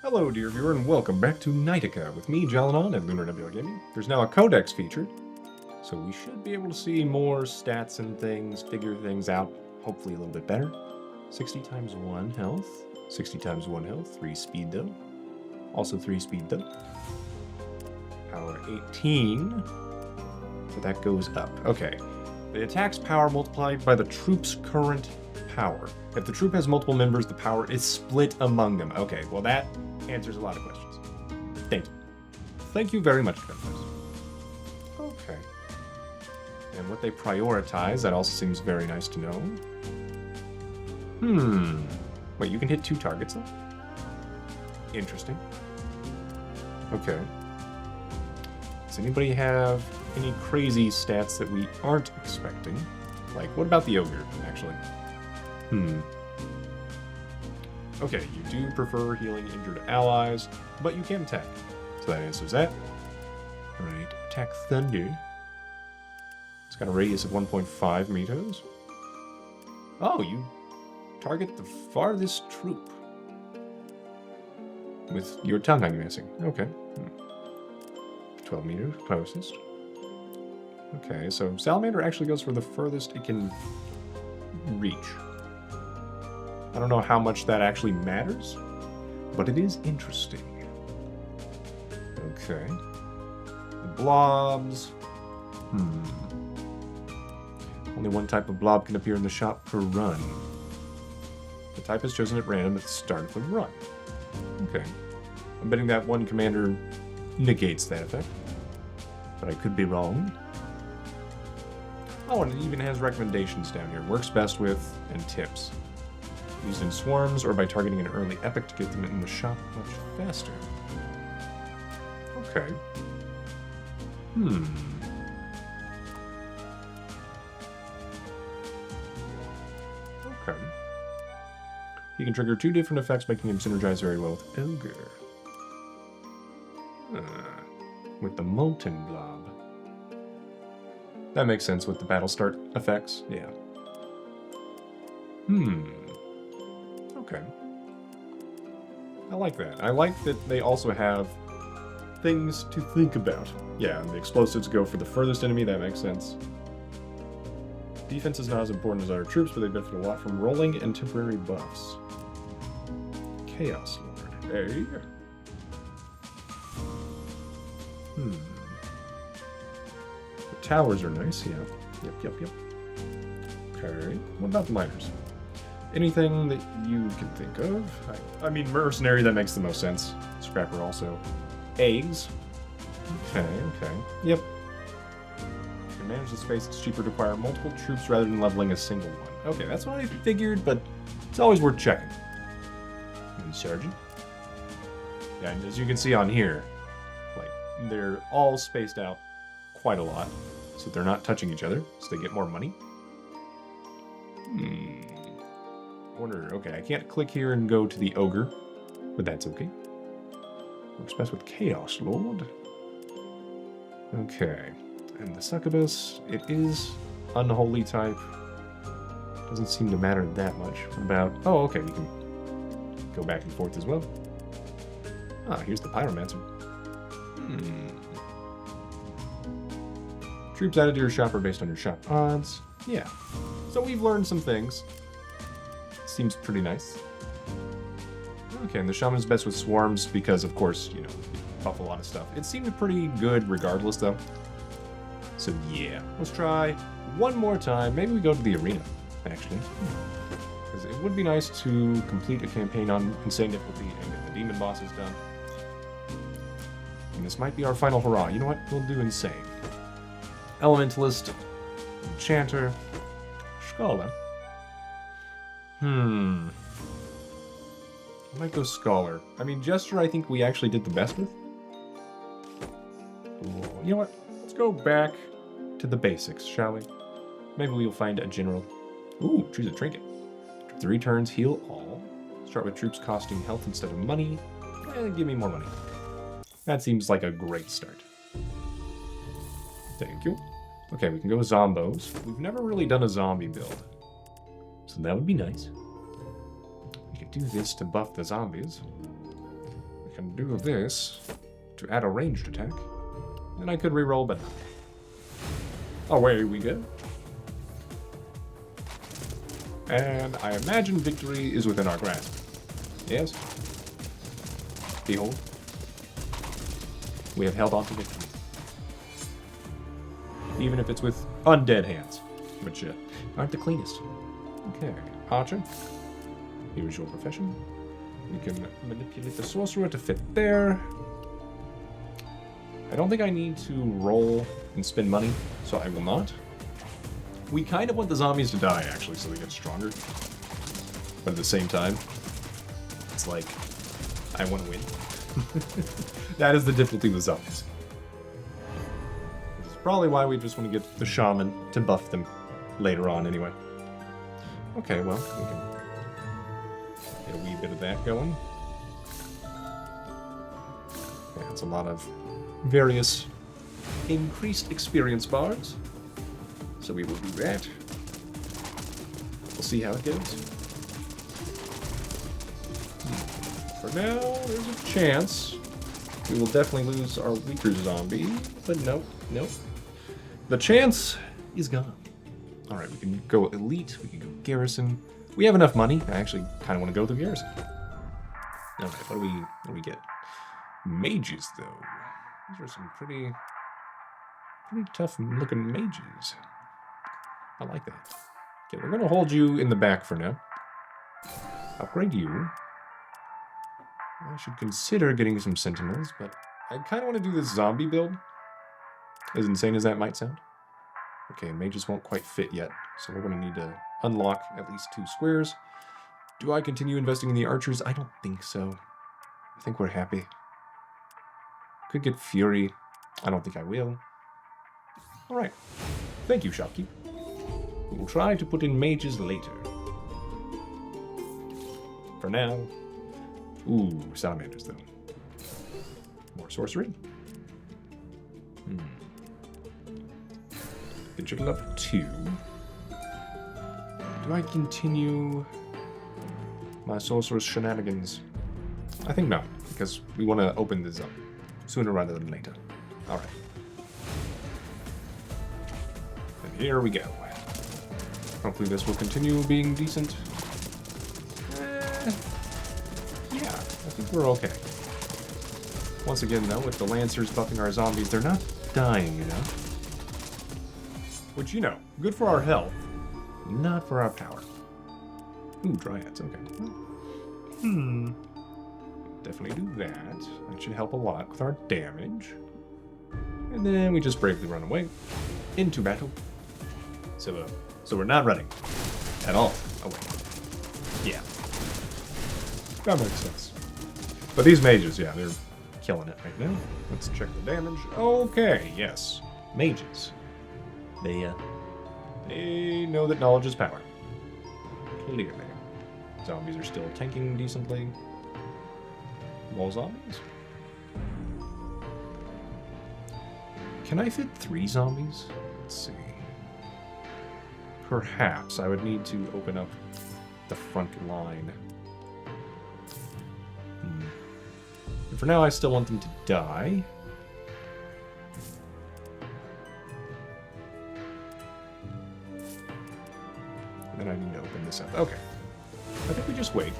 Hello, dear viewer, and welcome back to Knightica with me, Jalanon, and Lunar Nebula Gaming. There's now a codex featured, so we should be able to see more stats and things, figure things out, hopefully a little bit better. 60 times 1 health, 60 times 1 health, 3 speed though. Also 3 speed though. Power 18, so that goes up. Okay, the attack's power multiplied by the troop's current power. If the troop has multiple members, the power is split among them. Okay, well that answers a lot of questions. Thank you. Thank you very much, Confess. Okay. And what they prioritize, that also seems very nice to know. Wait, you can hit 2 targets though? Interesting. Okay. Does anybody have any crazy stats that we aren't expecting? Like, what about the ogre, actually? Okay, you do prefer healing injured allies, but you can attack. So that answers that. Alright, attack Thunder. It's got a radius of 1.5 meters. Oh, you target the farthest troop. With your tongue, I'm guessing. Okay. 12 meters closest. Okay, so Salamander actually goes for the furthest it can reach. I don't know how much that actually matters, but it is interesting. Okay. The blobs. Only one type of blob can appear in the shop per run. The type is chosen at random at the start of the run. Okay. I'm betting that one commander negates that effect, but I could be wrong. Oh, and it even has recommendations down here. Works best with, and tips. Used in swarms or by targeting an early epic to get them in the shop much faster. Okay. Okay. He can trigger 2 different effects, making him synergize very well with Ogre. With the Molten Blob. That makes sense with the battle start effects, yeah. Okay. I like that. I like that they also have things to think about. Yeah, and the explosives go for the furthest enemy, that makes sense. Defense is not as important as our troops, but they benefit a lot from rolling and temporary buffs. Chaos Lord. Hey. The towers are nice, yeah. Yep. Okay. What about the miners? Anything that you can think of? I mean, mercenary, that makes the most sense. Scrapper also. Eggs. Okay. Yep. You can manage the space, it's cheaper to acquire multiple troops rather than leveling a single one. Okay, that's what I figured, but it's always worth checking. And Sergeant? Yeah, and as you can see on here, like, they're all spaced out quite a lot, so they're not touching each other, so they get more money. Okay, I can't click here and go to the ogre, but that's okay. Works best with Chaos Lord. Okay, and the succubus, it is unholy type. Doesn't seem to matter that much. What about... Oh, okay, we can go back and forth as well. Ah, here's the pyromancer. Troops added to your shop are based on your shop odds. Yeah, so we've learned some things. Seems pretty nice. Okay, and the shaman is best with swarms because, of course, you know, buff a lot of stuff. It seemed pretty good regardless, though. So yeah, let's try one more time. Maybe we go to the arena, actually. Because it would be nice to complete a campaign on insane difficulty and get the demon bosses done. And this might be our final hurrah. You know what? We'll do insane. Elementalist, Enchanter, Scholar. I might go Scholar. I mean, Jester I think we actually did the best with. Ooh, you know what? Let's go back to the basics, shall we? Maybe we'll find a general. Ooh, choose a trinket. 3 turns, heal all. Start with troops costing health instead of money. And give me more money. That seems like a great start. Thank you. Okay, we can go Zombos. We've never really done a zombie build. So that would be nice. We could do this to buff the zombies. can do this to add a ranged attack. Then I could reroll, but away we go. And I imagine victory is within our grasp. Yes? Behold. We have held on to victory. Even if it's with undead hands, which aren't the cleanest. Okay, Archer. Here is your profession. We can manipulate the sorcerer to fit there. I don't think I need to roll and spend money, so I will not. We kind of want the zombies to die, actually, so they get stronger. But at the same time, it's like, I want to win. That is the difficulty with zombies. Which is probably why we just want to get the shaman to buff them later on anyway. Okay, well, we can get a wee bit of that going. Yeah, it's a lot of various increased experience bars. So we will do that. We'll see how it goes. For now, there's a chance we will definitely lose our weaker zombie, but nope, nope. The chance is gone. Alright, we can go elite, we can go garrison. We have enough money. I actually kind of want to go to the garrison. Alright, what do we get? Mages, though. These are some pretty tough looking mages. I like that. Okay, we're going to hold you in the back for now. Upgrade you. I should consider getting some sentinels, but I kind of want to do this zombie build. As insane as that might sound. Okay, mages won't quite fit yet, so we're going to need to unlock at least 2 squares. Do I continue investing in the archers? I don't think so. I think we're happy. Could get Fury. I don't think I will. Alright. Thank you, shopkeep. We will try to put in mages later. For now... Ooh, salamanders, though. More sorcery. Digital up 2. Do I continue my sorcerer's shenanigans? I think not, because we want to open this up sooner rather than later. Alright. And here we go. Hopefully this will continue being decent. Yeah, I think we're okay. Once again, though, with the Lancers buffing our zombies, they're not dying, you know? Which, you know, good for our health, not for our power. Ooh, Dryads, okay. Definitely do that. That should help a lot with our damage. And then we just bravely run away into battle. So we're not running at all away. Yeah. That makes sense. But these mages, yeah, they're killing it right now. Let's check the damage. Okay, yes. Mages. They know that knowledge is power. Clearly. Zombies are still tanking decently. More zombies? Can I fit 3 zombies? Let's see. Perhaps I would need to open up the front line. And for now, I still want them to die. And then I need to open this up. Okay. I think we just wait.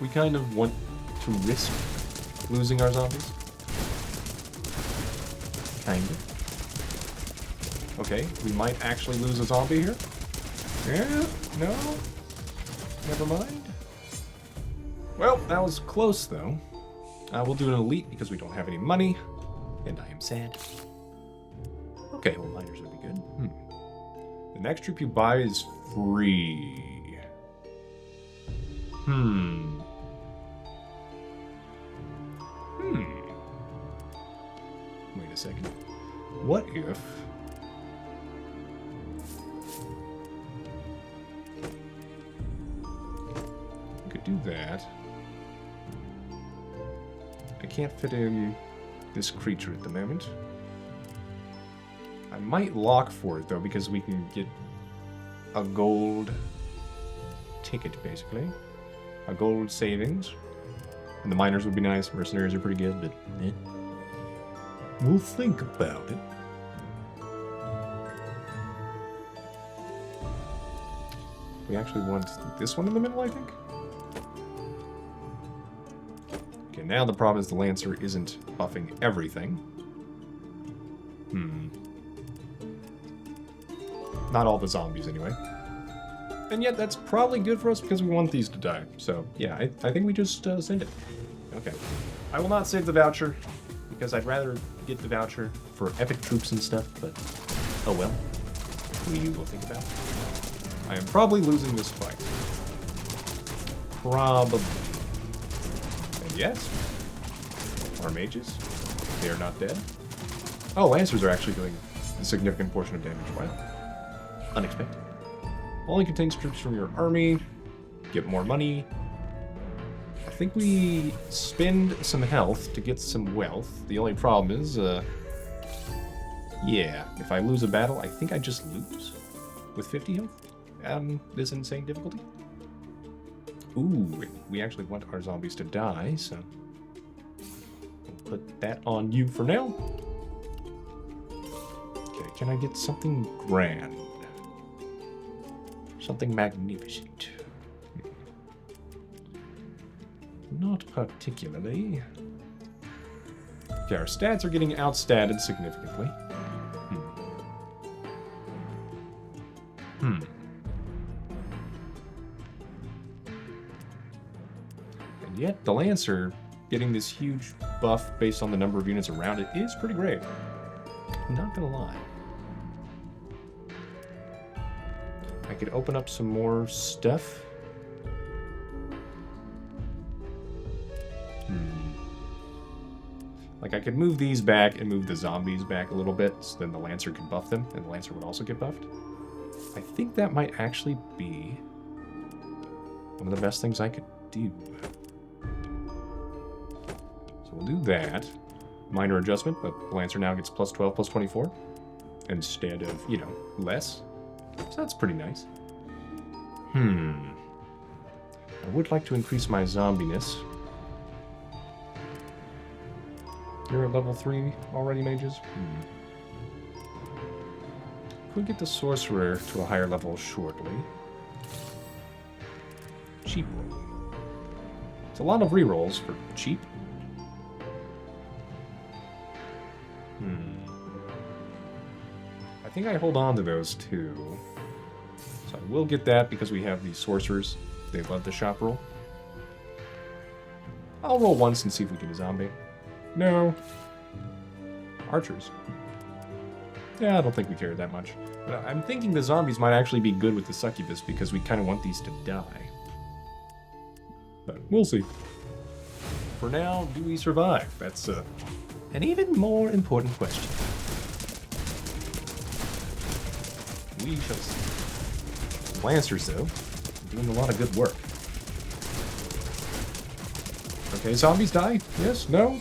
We kind of want to risk losing our zombies. Kind of. Okay, we might actually lose a zombie here. Yeah, no. Never mind. Well, that was close, though. We'll do an elite because we don't have any money. And I am sad. Okay, well, miners would be good. The next troop you buy is free. Wait a second. What if... we could do that. I can't fit in this creature at the moment. I might lock for it, though, because we can get a gold ticket, basically. A gold savings. And the miners would be nice. Mercenaries are pretty good, but eh. We'll think about it. We actually want this one in the middle, I think. Okay, now the problem is the Lancer isn't buffing everything. Not all the zombies, anyway. And yet, that's probably good for us because we want these to die. So, yeah, I think we just send it. Okay. I will not save the voucher because I'd rather get the voucher for epic troops and stuff, but oh well. We will think about it. I am probably losing this fight. Probably. And yes, our mages, they are not dead. Oh, Lancers are actually doing a significant portion of damage. Wow. Unexpected. Only contains troops from your army. Get more money. I think we spend some health to get some wealth. The only problem is, yeah, if I lose a battle, I think I just lose with 50 health. This insane difficulty. Ooh, we actually want our zombies to die, so we'll put that on you for now. Okay, can I get something grand? Something magnificent. Not particularly. Okay, our stats are getting outstatted significantly. And yet, the Lancer getting this huge buff based on the number of units around it is pretty great. I'm not gonna lie. I could open up some more stuff. Like, I could move these back and move the zombies back a little bit, so then the Lancer could buff them, and the Lancer would also get buffed. I think that might actually be one of the best things I could do. So we'll do that. Minor adjustment, but the Lancer now gets plus 12, plus 24, instead of, you know, less. So that's pretty nice. I would like to increase my zombiness. You're at level 3 already, mages? Could get the sorcerer to a higher level shortly. Cheap roll. It's a lot of rerolls for cheap. I think I hold on to those two. So I will get that because we have these sorcerers. They love the shop roll. I'll roll once and see if we get a zombie. No. Archers. Yeah, I don't think we care that much. But I'm thinking the zombies might actually be good with the succubus because we kind of want these to die. But we'll see. For now, do we survive? That's an even more important question. We shall see. Lancers, though, doing a lot of good work. Okay, zombies die? Yes? No?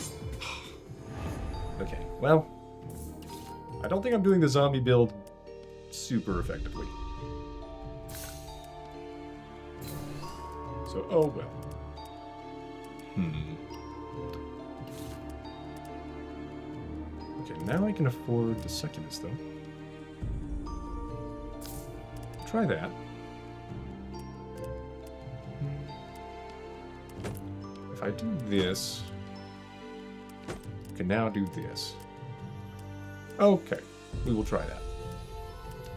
Okay, well, I don't think I'm doing the zombie build super effectively. So, oh well. Okay, now I can afford the succubus, though. Try that. If I do this, I can now do this. Okay, we will try that.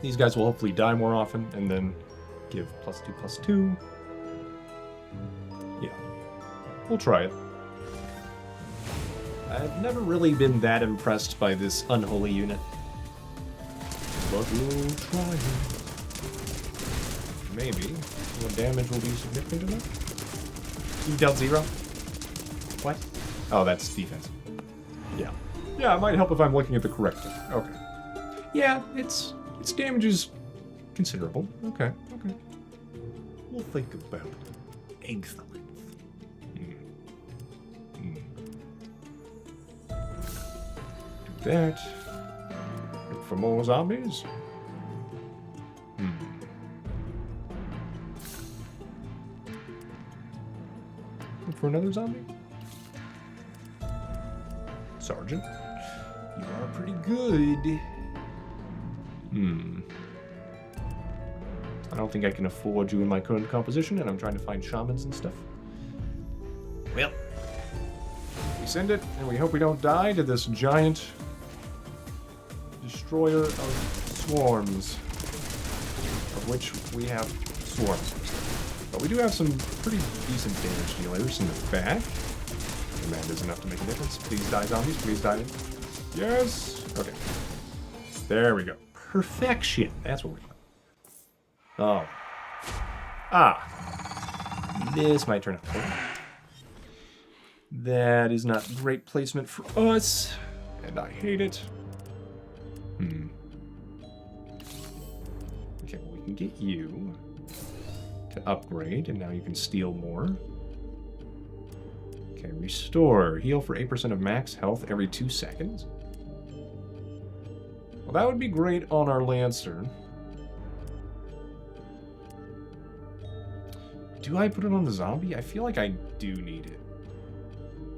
These guys will hopefully die more often, and then give +2/+2. Yeah, we'll try it. I've never really been that impressed by this unholy unit. But we'll try it. Maybe. What damage will be significant enough? You dealt 0? What? Oh, that's defense. Yeah. Yeah, it might help if I'm looking at the correct thing. Okay. Yeah, its damage is considerable. Okay, okay. We'll think about it. Excellent. Do that. Look for more zombies. Look for another zombie? Sergeant. You are pretty good. I don't think I can afford you in my current composition, and I'm trying to find shamans and stuff. Well, we send it, and we hope we don't die to this giant destroyer of swarms, of which we have swarms. But we do have some pretty decent damage dealers in the back. And that is enough to make a difference. Please die, zombies. Please die. Yes! Okay. There we go. Perfection. That's what we want. Oh. Ah. This might turn out cool. That is not great placement for us. And I hate it. Okay, well, we can get you to upgrade, and now you can steal more. Okay, restore. Heal for 8% of max health every 2 seconds. Well, that would be great on our Lancer. Do I put it on the zombie? I feel like I do need it.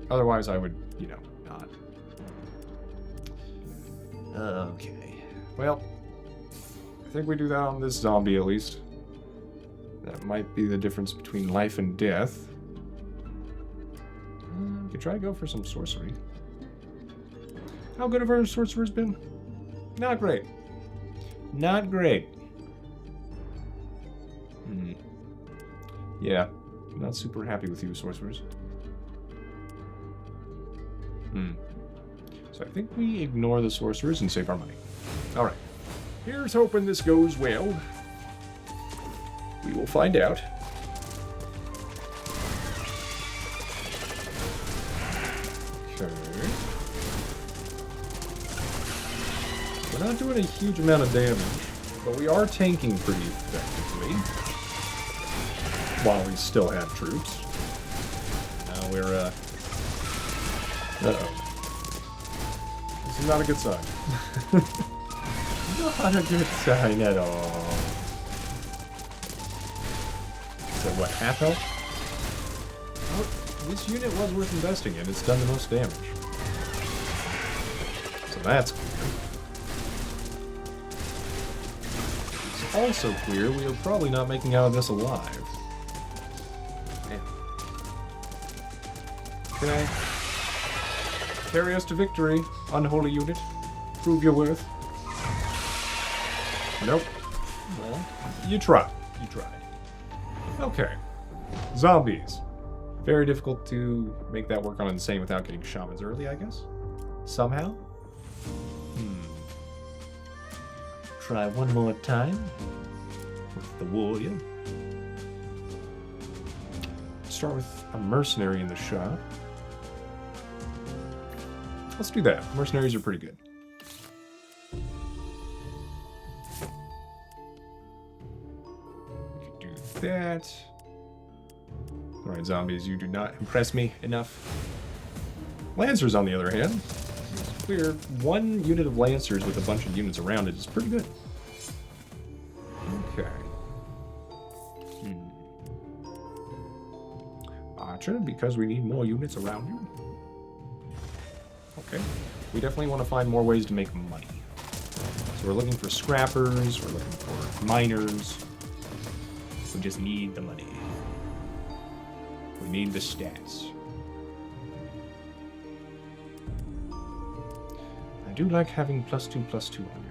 Otherwise, I would, you know, not. Okay. Well, I think we do that on this zombie at least. That might be the difference between life and death. We could try to go for some sorcery. How good have our sorcerers been? Not great. Not great. Yeah, not super happy with you, sorcerers. So I think we ignore the sorcerers and save our money. Alright. Here's hoping this goes well. We will find out. Okay. We're not doing a huge amount of damage, but we are tanking pretty effectively. While we still have troops. Now we're, uh-oh. This is not a good sign. Not a good sign at all. So what, half health? Well, this unit was worth investing in. It's done the most damage. So that's clear. It's also clear we are probably not making out of this alive. Man. Can I carry us to victory, unholy unit? Prove your worth. Nope. Well, you tried. You tried. Okay. Zombies. Very difficult to make that work on insane without getting shamans early, I guess. Somehow. Try one more time with the warrior. Start with a mercenary in the shop. Let's do that. Mercenaries are pretty good. We could do that. Alright, zombies, you do not impress me enough. Lancers, on the other hand. It's clear one unit of Lancers with a bunch of units around it is pretty good. Okay. Archer, because we need more units around you. Okay. We definitely want to find more ways to make money. So we're looking for scrappers, we're looking for miners. We just need the money. We need the stats. I do like having +2/+2 on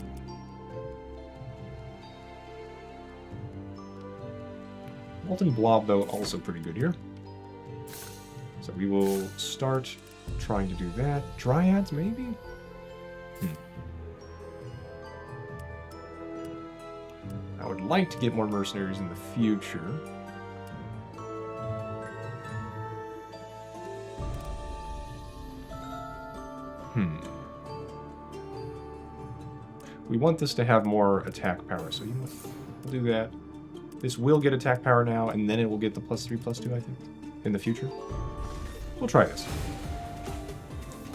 you. Molten Blob, though, also pretty good here. So we will start trying to do that. Dryads, maybe? I would like to get more mercenaries in the future. We want this to have more attack power, so you know what? We'll do that. This will get attack power now, and then it will get the +3/+2, I think, in the future. We'll try this.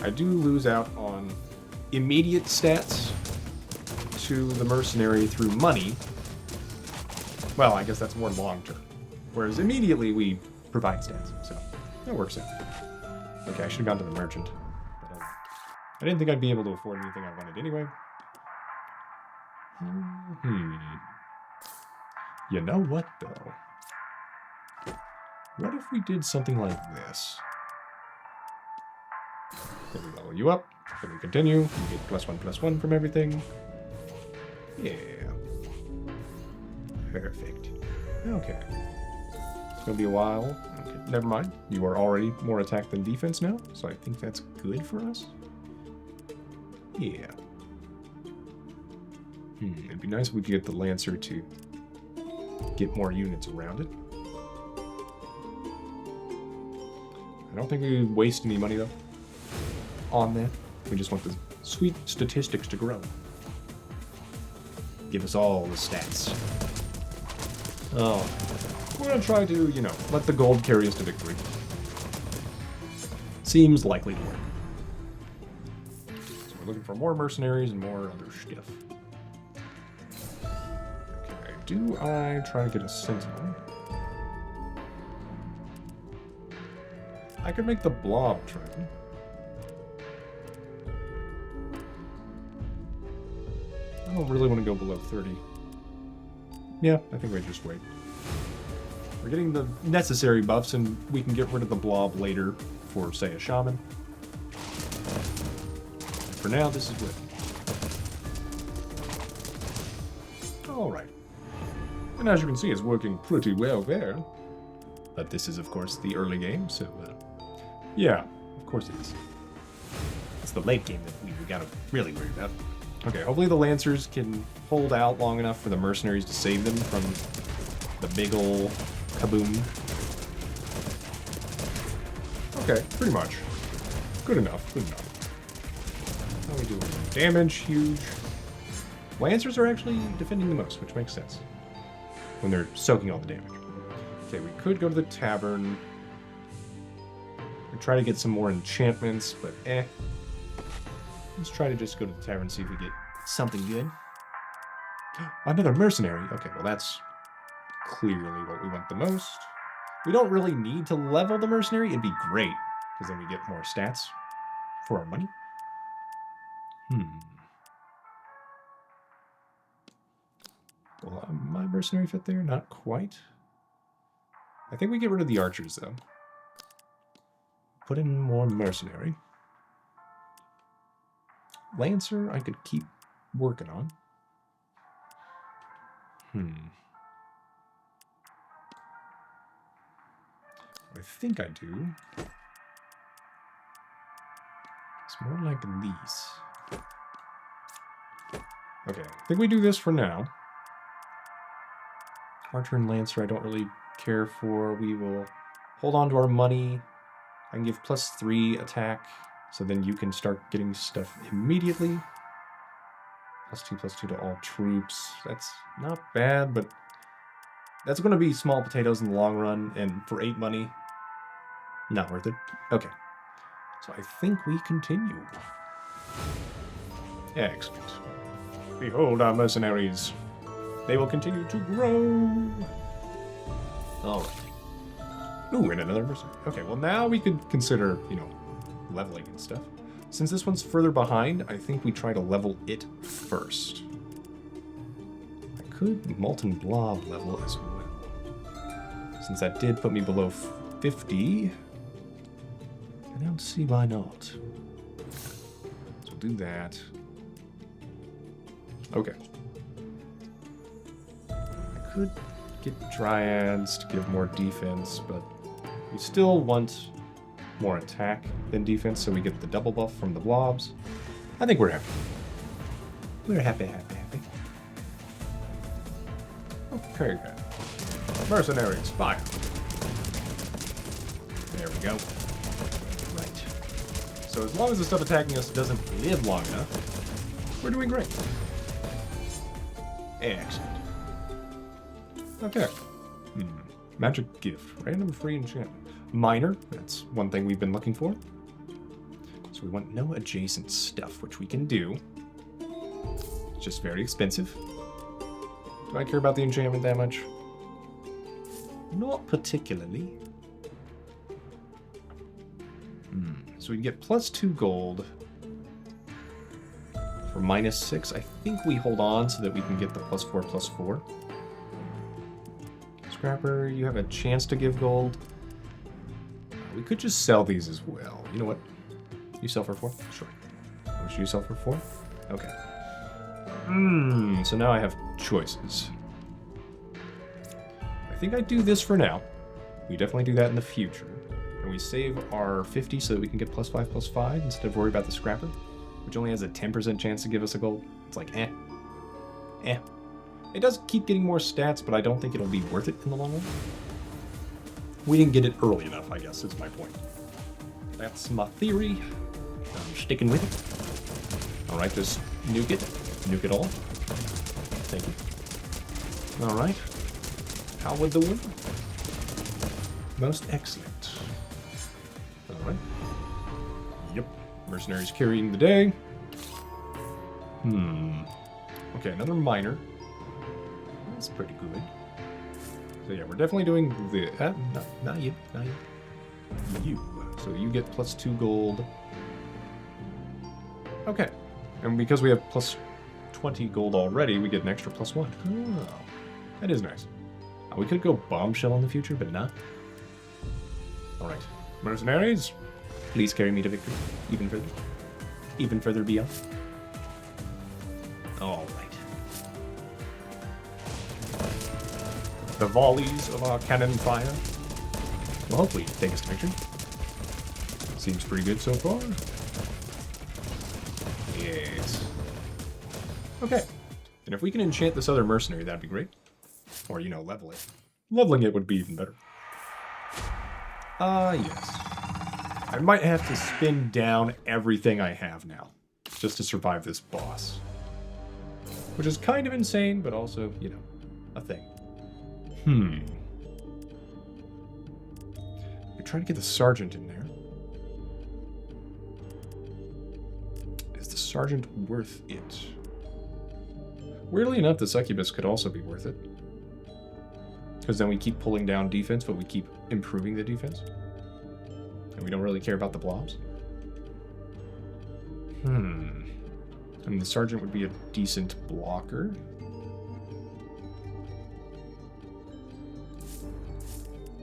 I do lose out on immediate stats to the mercenary through money. Well, I guess that's more long-term. Whereas immediately we provide stats, so that works out. Okay, I should have gone to the merchant. But I didn't think I'd be able to afford anything I wanted anyway. You know what, though? What if we did something like this? Then we level you up, then we continue, you get +1/+1 from everything. Yeah. Perfect. Okay. It's gonna be a while. Okay, never mind. You are already more attack than defense now, so I think that's good for us. Yeah. It'd be nice if we could get the Lancer to get more units around it. I don't think we waste any money, though, on that. We just want the sweet statistics to grow. Give us all the stats. Oh. We're gonna try to, you know, let the gold carry us to victory. Seems likely to work. So we're looking for more mercenaries and more other stuff. Okay, do I try to get a sentinel? I could make the blob trend. I don't really want to go below 30. Yeah, I think we just wait. We're getting the necessary buffs, and we can get rid of the blob later for, say, a shaman. For now, this is good. Alright. And as you can see, it's working pretty well there. But this is, of course, the early game, so, yeah, of course it is. It's the late game that we gotta really worry about. Okay, hopefully the Lancers can hold out long enough for the mercenaries to save them from the big ol' kaboom. Okay, pretty much. Good enough, good enough. How are we doing? Damage, huge. Lancers are actually defending the most, which makes sense. When they're soaking all the damage. Okay, we could go to the tavern. And try to get some more enchantments, but let's try to just go to the tavern and see if we get something good. Another mercenary. Okay, well that's clearly what we want the most. We don't really need to level the mercenary. It'd be great, because then we get more stats for our money. Will my mercenary fit there? Not quite. I think we get rid of the archers, though. Put in more mercenary. Lancer, I could keep working on. I think I do. It's more like these. Okay, I think we do this for now. Archer and Lancer I don't really care for. We will hold on to our money. I can give +3 attack, so then you can start getting stuff immediately. +2/+2 to all troops. That's not bad, but that's going to be small potatoes in the long run, and for 8 money, not worth it. Okay, so I think we continue. Excellent. Behold our mercenaries. They will continue to grow. Alright. Ooh, and another mercenary. Okay, well now we could consider, you know, leveling and stuff. Since this one's further behind, I think we try to level it first. I could Molten Blob level as well. Since that did put me below 50, I don't see why not. So we'll do that. Okay. I could get Dryads to give more defense, but we still want more attack than defense, so we get the double buff from the blobs. I think we're happy. We're happy. Okay, then. Mercenaries, fire. There we go. Right. So as long as the stuff attacking us doesn't live long enough, we're doing great. Excellent. Okay. Magic gift. Random free enchantment. Minor. That's one thing we've been looking for. So we want no adjacent stuff, which we can do. It's just very expensive. Do I care about the enchantment that much? Not particularly. So we can get +2 gold For -6, I think we hold on so that we can get the +4/+4. Scrapper, you have a chance to give gold. We could just sell these as well. You know what? You sell for 4? Sure. Which you sell for 4? Okay. So now I have choices. I think I do this for now. We definitely do that in the future. And we save our 50 so that we can get +5/+5 instead of worry about the scrapper, which only has a 10% chance to give us a gold. It's like, eh. It does keep getting more stats, but I don't think it'll be worth it in the long run. We didn't get it early enough, I guess, is my point. That's my theory. I'm sticking with it. Alright, just nuke it. Nuke it all. Thank you. Alright. How would the win? Most excellent. Alright. Yep. Mercenaries carrying the day. Okay, another miner. That's pretty good. So yeah, we're definitely doing the... not you. Not you. You. So you get +2 gold. Okay. And because we have +20 gold already, we get an extra +1. Oh, that is nice. We could go bombshell in the future, but not. Alright. Mercenaries, please carry me to victory. Even further. Even further beyond. Alright. The volleys of our cannon fire will hopefully take us to victory. Seems pretty good so far. Yes. Okay. And if we can enchant this other mercenary, that'd be great. Or, you know, level it. Leveling it would be even better. Yes. I might have to spin down everything I have now, just to survive this boss. Which is kind of insane, but also, you know, a thing. We're trying to get the sergeant in there. Is the sergeant worth it? Weirdly enough, the succubus could also be worth it. Because then we keep pulling down defense, but we keep improving the defense. And we don't really care about the blobs. I mean, the sergeant would be a decent blocker.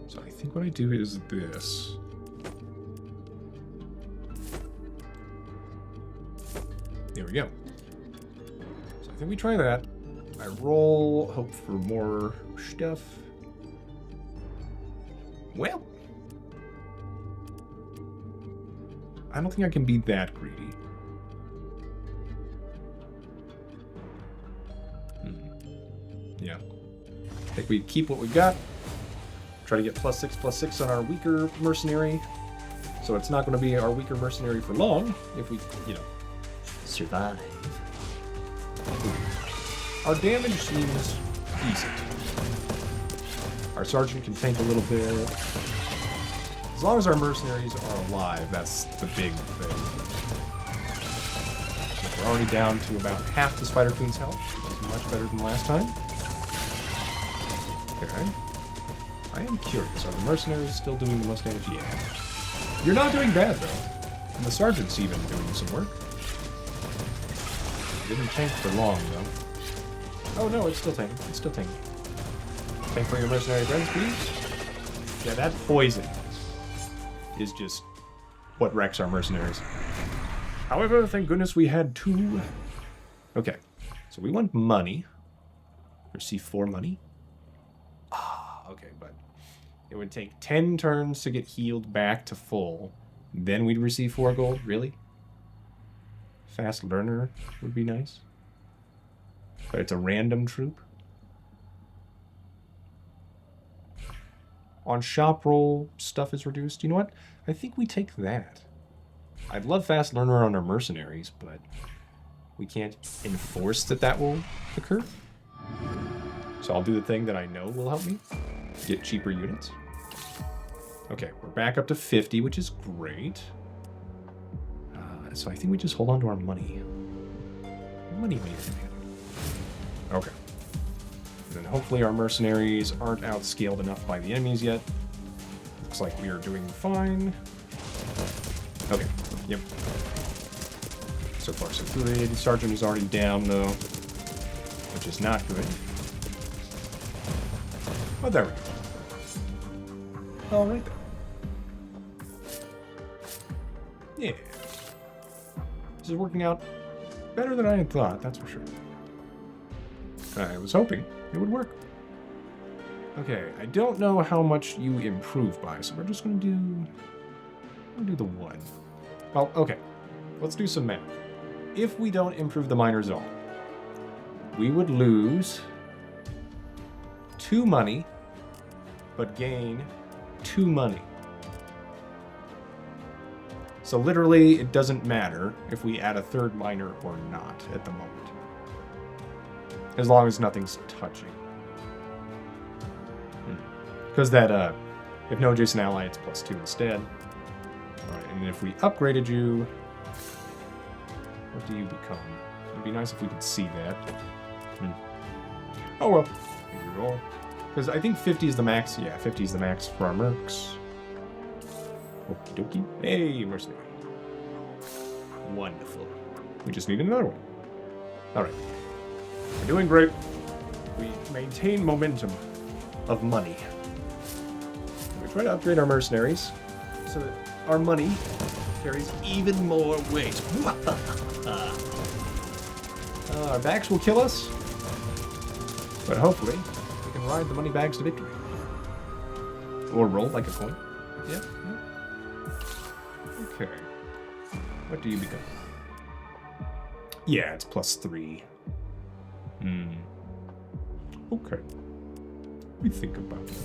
So I think what I do is this. There we go. So I think we try that. I roll, hope for more stuff. Well, I don't think I can be that greedy. Yeah. I think we keep what we got. Try to get +6/+6 on our weaker mercenary. So it's not going to be our weaker mercenary for long if we, you know, survive. Our damage seems decent. Our sergeant can tank a little bit. As long as our mercenaries are alive, that's the big thing. We're already down to about half the Spider Queen's health. That's much better than last time. Okay. I am curious. Are the mercenaries still doing the most damage? Yeah. You're not doing bad, though. And the sergeant's even doing some work. Didn't tank for long, though. Oh, no, it's still tanking. It's still tanking. Tank for your mercenary friends, please. Yeah, that poison is just what wrecks our mercenaries. However, thank goodness we had 2. Okay, so we want money. Receive 4 money. Okay, but it would take 10 turns to get healed back to full. Then we'd receive 4 gold? Really? Fast learner would be nice. But it's a random troop. On shop roll, stuff is reduced. You know what? I think we take that. I'd love fast learner on our mercenaries, but we can't enforce that that will occur. So I'll do the thing that I know will help me. Get cheaper units. Okay, we're back up to 50, which is great. So I think we just hold on to our money. Money, man. Okay. And then hopefully our mercenaries aren't outscaled enough by the enemies yet. Looks like we are doing fine. Okay. Yep. So far, so good. Sergeant is already down, though, which is not good. Oh, there we go. All right, then. Yeah. This is working out better than I had thought, that's for sure. I was hoping it would work. Okay, I don't know how much you improve by, so we're just going to do the 1. Well, okay. Let's do some math. If we don't improve the miners at all, we would lose 2 money, but gain 2 money. So literally, it doesn't matter if we add a 3rd miner or not at the moment. As long as nothing's touching. Because that, if no adjacent ally, it's +2 instead. Alright, and if we upgraded you, what do you become? It'd be nice if we could see that. Oh well, roll. Because I think 50 is the max. Yeah, 50 is the max for our mercs. Okie dokie. Hey, mercenary. Wonderful. We just need another one. Alright. We're doing great. We maintain momentum of money. We try to upgrade our mercenaries so that our money carries even more weight. Our backs will kill us, but hopefully we can ride the money bags to victory. Or roll like a coin. Yep. Okay. What do you become? Yeah, it's +3. Okay. We think about it.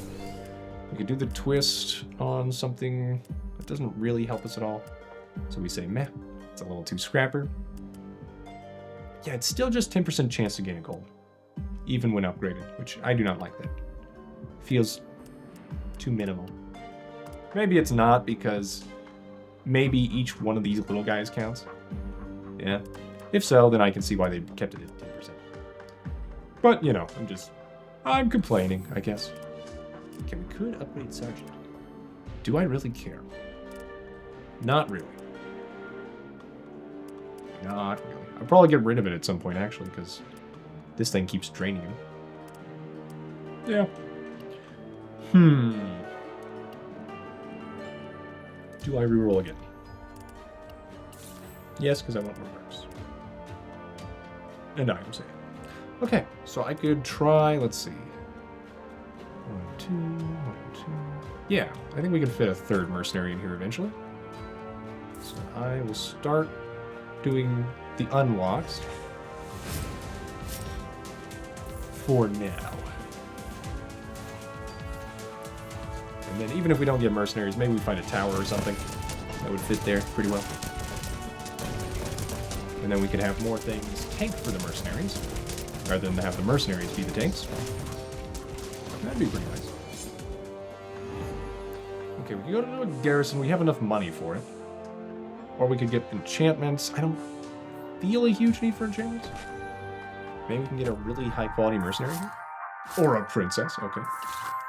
We could do the twist on something that doesn't really help us at all. So we say, meh, it's a little too scrapper. Yeah, it's still just 10% chance to gain a gold, even when upgraded, which I do not like that. Feels too minimal. Maybe it's not, because maybe each one of these little guys counts. Yeah. If so, then I can see why they kept it at 10%. But, you know, I'm complaining, I guess. Okay, we could upgrade Sergeant. Do I really care? Not really. Not really. I'll probably get rid of it at some point, actually, because this thing keeps draining him. Yeah. Do I reroll again? Yes, because I want more mercs. And items. Okay, so I could try, let's see. 1, 2, 1, 2. Yeah, I think we can fit a 3rd mercenary in here eventually. So I will start doing the unlocks for now. And then even if we don't get mercenaries, maybe we find a tower or something that would fit there pretty well. And then we could have more things tanked for the mercenaries, rather than have the mercenaries be the tanks. That'd be pretty nice. Okay, we can go to a garrison. We have enough money for it. Or we could get enchantments. I don't feel a huge need for enchantments. Maybe we can get a really high-quality mercenary here? Or a princess, okay.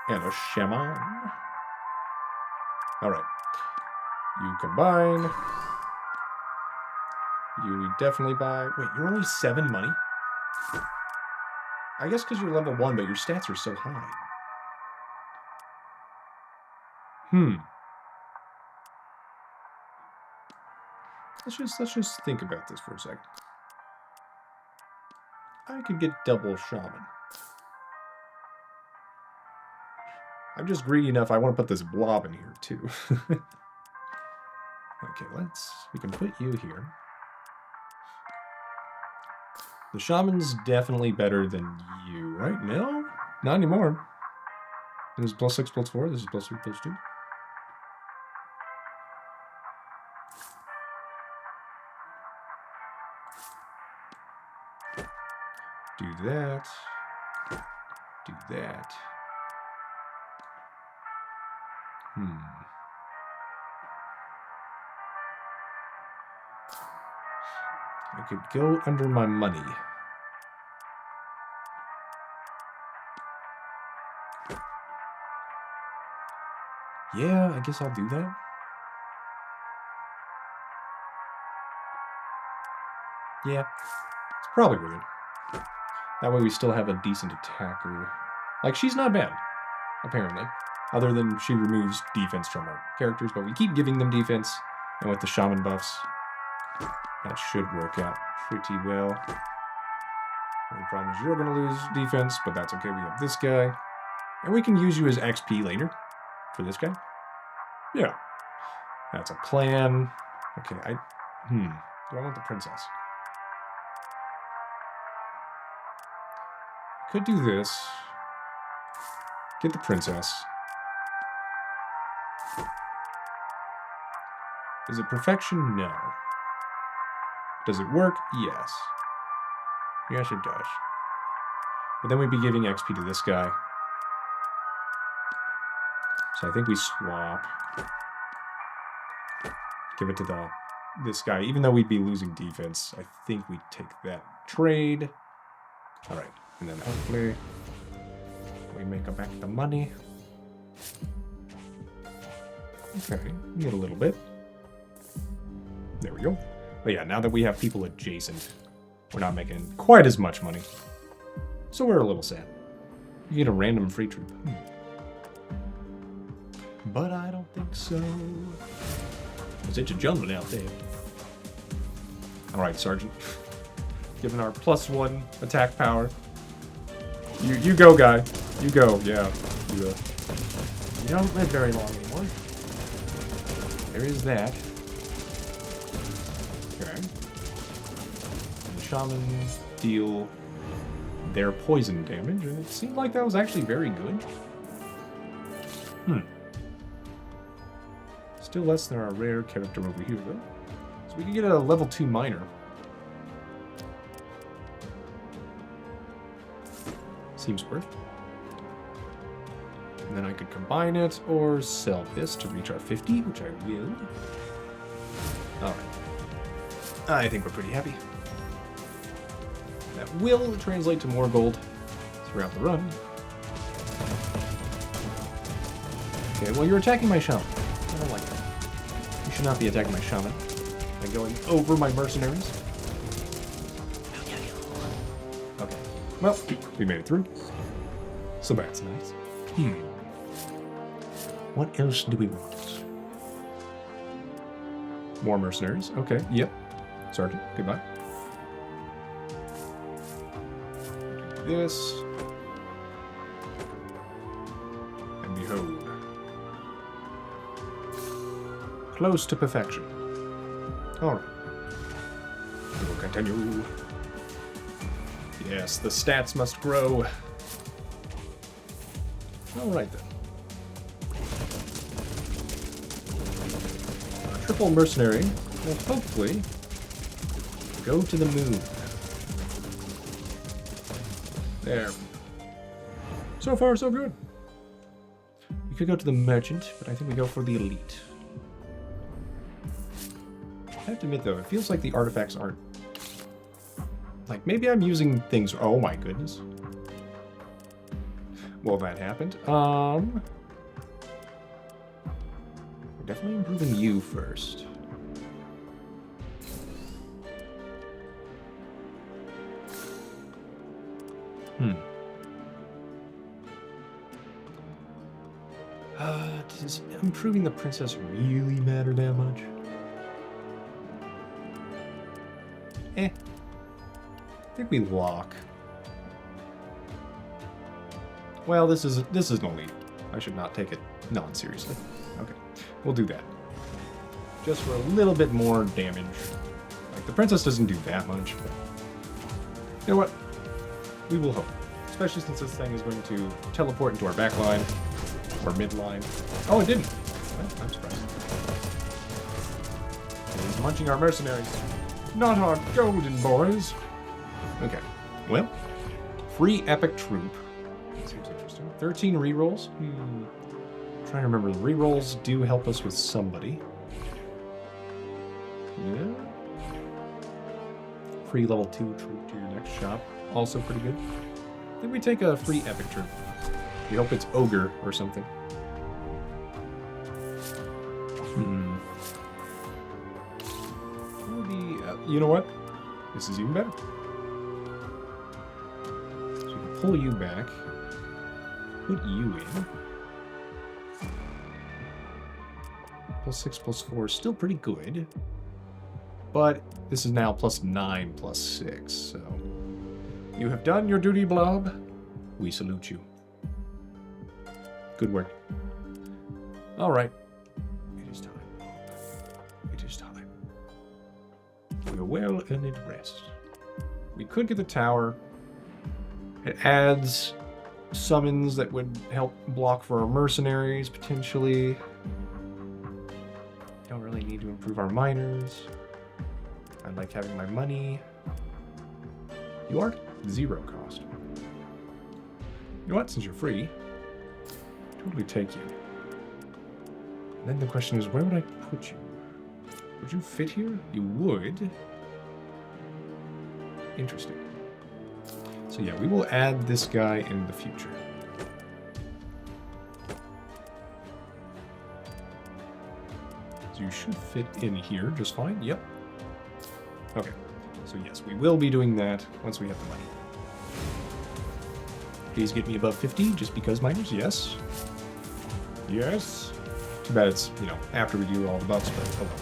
And a shaman. Alright. You combine. You definitely buy... Wait, you're only 7 money? I guess because you're level 1, but your stats are so high. Let's just think about this for a second. I could get double shaman. I'm just greedy enough, I want to put this blob in here too. Okay, we can put you here. The shaman's definitely better than you, right? No? Not anymore. This is +6, +4, this is +3, +2. Do that. Do that. I could go under my money. Yeah, I guess I'll do that. Yeah, it's probably worth it. That way we still have a decent attacker. Like, she's not bad, apparently. Other than she removes defense from our characters, but we keep giving them defense. And with the shaman buffs, that should work out pretty well. The only problem is you're going to lose defense, but that's okay. We have this guy. And we can use you as XP later for this guy. Yeah. That's a plan. Okay, do I want the princess? Could do this. Get the princess. Is it perfection? No. Does it work? Yes. Yes, it does. But then we'd be giving XP to this guy. So I think we swap. Give it to this guy. Even though we'd be losing defense, I think we'd take that trade. Alright. And then hopefully we make back the money. Okay. We get a little bit. There we go. But yeah, now that we have people adjacent, we're not making quite as much money. So we're a little sad. You get a random free troop. But I don't think so. It's a jungle out there. Alright, Sergeant. Given our +1 attack power. You go, guy. You go, yeah. You don't live very long anymore. There is that. Okay. And shamans deal their poison damage, and it seemed like that was actually very good. Still less than our rare character over here, though. So we can get a level 2 miner. Seems worth. And then I could combine it or sell this to reach our 50, which I will. Alright. I think we're pretty happy. That will translate to more gold throughout the run. Okay, well, you're attacking my shaman. I don't like that. You should not be attacking my shaman by going over my mercenaries. Okay. Well, we made it through. So that's nice. What else do we want? More mercenaries. Okay, yep. Sergeant, goodbye. This. And behold. Close to perfection. Alright. We will continue. Yes, the stats must grow. Alright then. Our triple mercenary will hopefully go to the moon. There. So far, so good. We could go to the merchant, but I think we go for the elite. I have to admit, though, it feels like the artifacts aren't... Like, maybe I'm using things... Oh, my goodness. Well, that happened. We're definitely improving you first. Does improving the princess really matter that much? I think we lock. Well, this is no lead. I should not take it non-seriously. Okay, we'll do that. Just for a little bit more damage. Like, the princess doesn't do that much, but... You know what? We will hope. Especially since this thing is going to teleport into our back line. Or mid-line. Oh, it didn't! Well, I'm surprised. He's munching our mercenaries. Not our golden boys! Okay. Well, free epic troop. Seems interesting. 13 rerolls. Trying to remember, the rerolls do help us with somebody. Yeah. Free level 2 troop to your next shop. Also pretty good. I think we take a free epic troop. We hope it's ogre or something. Maybe, you know what? This is even better. So we can pull you back. Put you in. +6 +4 still pretty good. But this is now +9 +6, so... You have done your duty, Blob. We salute you. Good work. Alright. It is time, Blob. It is time. For your well-earned rest. We could get the tower. It adds summons that would help block for our mercenaries, potentially. Don't really need to improve our miners. I like having my money. You are 0 cost. You know what? Since you're free, totally take you. And then the question is, where would I put you? Would you fit here? You would. Interesting. So yeah, we will add this guy in the future. So you should fit in here just fine. Yep. Okay. So yes, we will be doing that once we have the money. Please get me above 50, just because miners. Yes. Yes. Too bad it's, you know, after we do all the buffs, but oh well.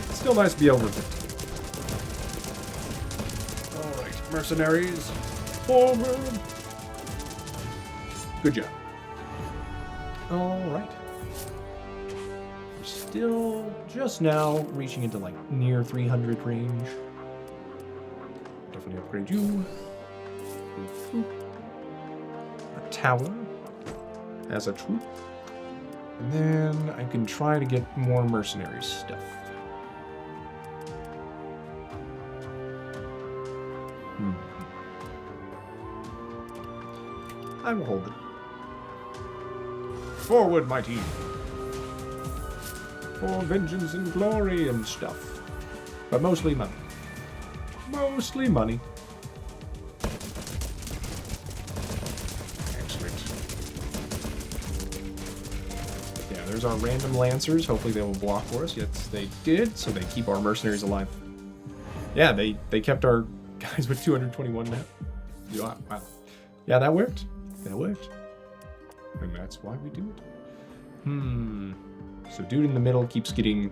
It's still nice to be over 50. Alright, mercenaries. Forward. Good job. Alright. We're still just now reaching into like near 300 range. Definitely upgrade you. A tower as a troop. And then I can try to get more mercenary stuff. I will hold it. Forward, my team. For vengeance and glory and stuff. But mostly money. Mostly money. Excellent. Yeah, there's our random lancers. Hopefully they will block for us. Yes, they did. So they keep our mercenaries alive. Yeah, they kept our guys with 221 now. Yeah, wow. Yeah, that worked. That worked. And that's why we do it. So dude in the middle keeps getting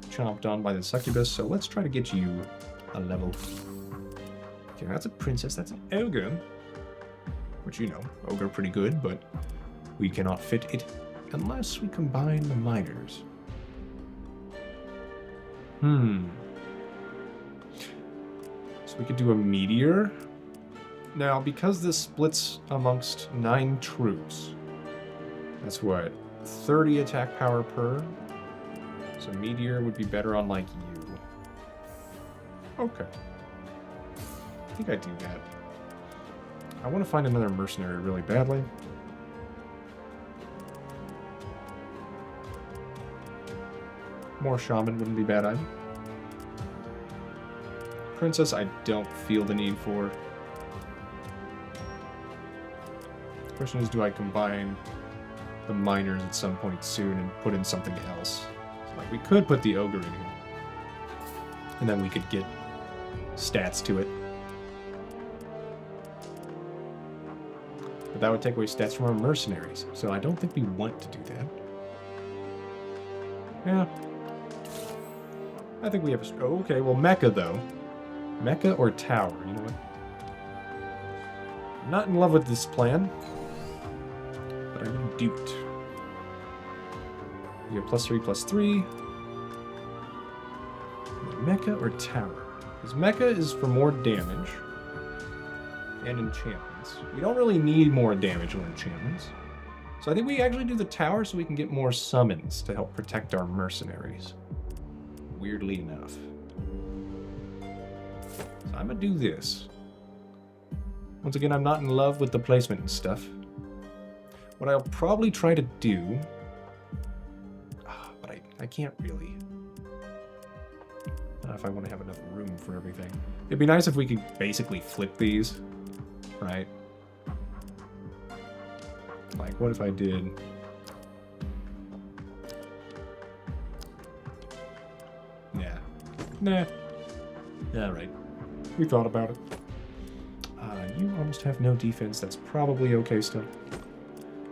chomped on by the succubus, so let's try to get you a level. Okay, that's a princess, that's an ogre. Which, you know, ogre pretty good, but we cannot fit it unless we combine the miners. So we could do a meteor. Now, because this splits amongst 9 troops, that's what, 30 attack power per? So meteor would be better on, like, you. Okay. I think I do that. I want to find another mercenary really badly. More shaman wouldn't be bad either. Princess, I don't feel the need for. The question is, do I combine the miners at some point soon and put in something else? So, like, we could put the ogre in here. And then we could get stats to it. But that would take away stats from our mercenaries. So I don't think we want to do that. Yeah. I think we have a... Oh, okay, well, mecha, though. Mecha or tower? You know what? I'm not in love with this plan. But I'm going to do it. We have +3/+3. Mecha or tower? Because mecha is for more damage. And enchantments. We don't really need more damage or enchantments. So I think we actually do the tower so we can get more summons to help protect our mercenaries. Weirdly enough. So I'm going to do this. Once again, I'm not in love with the placement and stuff. What I'll probably try to do... but I can't really. I don't know if I want to have enough room for everything. It'd be nice if we could basically flip these. Right? Like, what if I did... Yeah. Nah. Alright. We thought about it. You almost have no defense. That's probably okay still.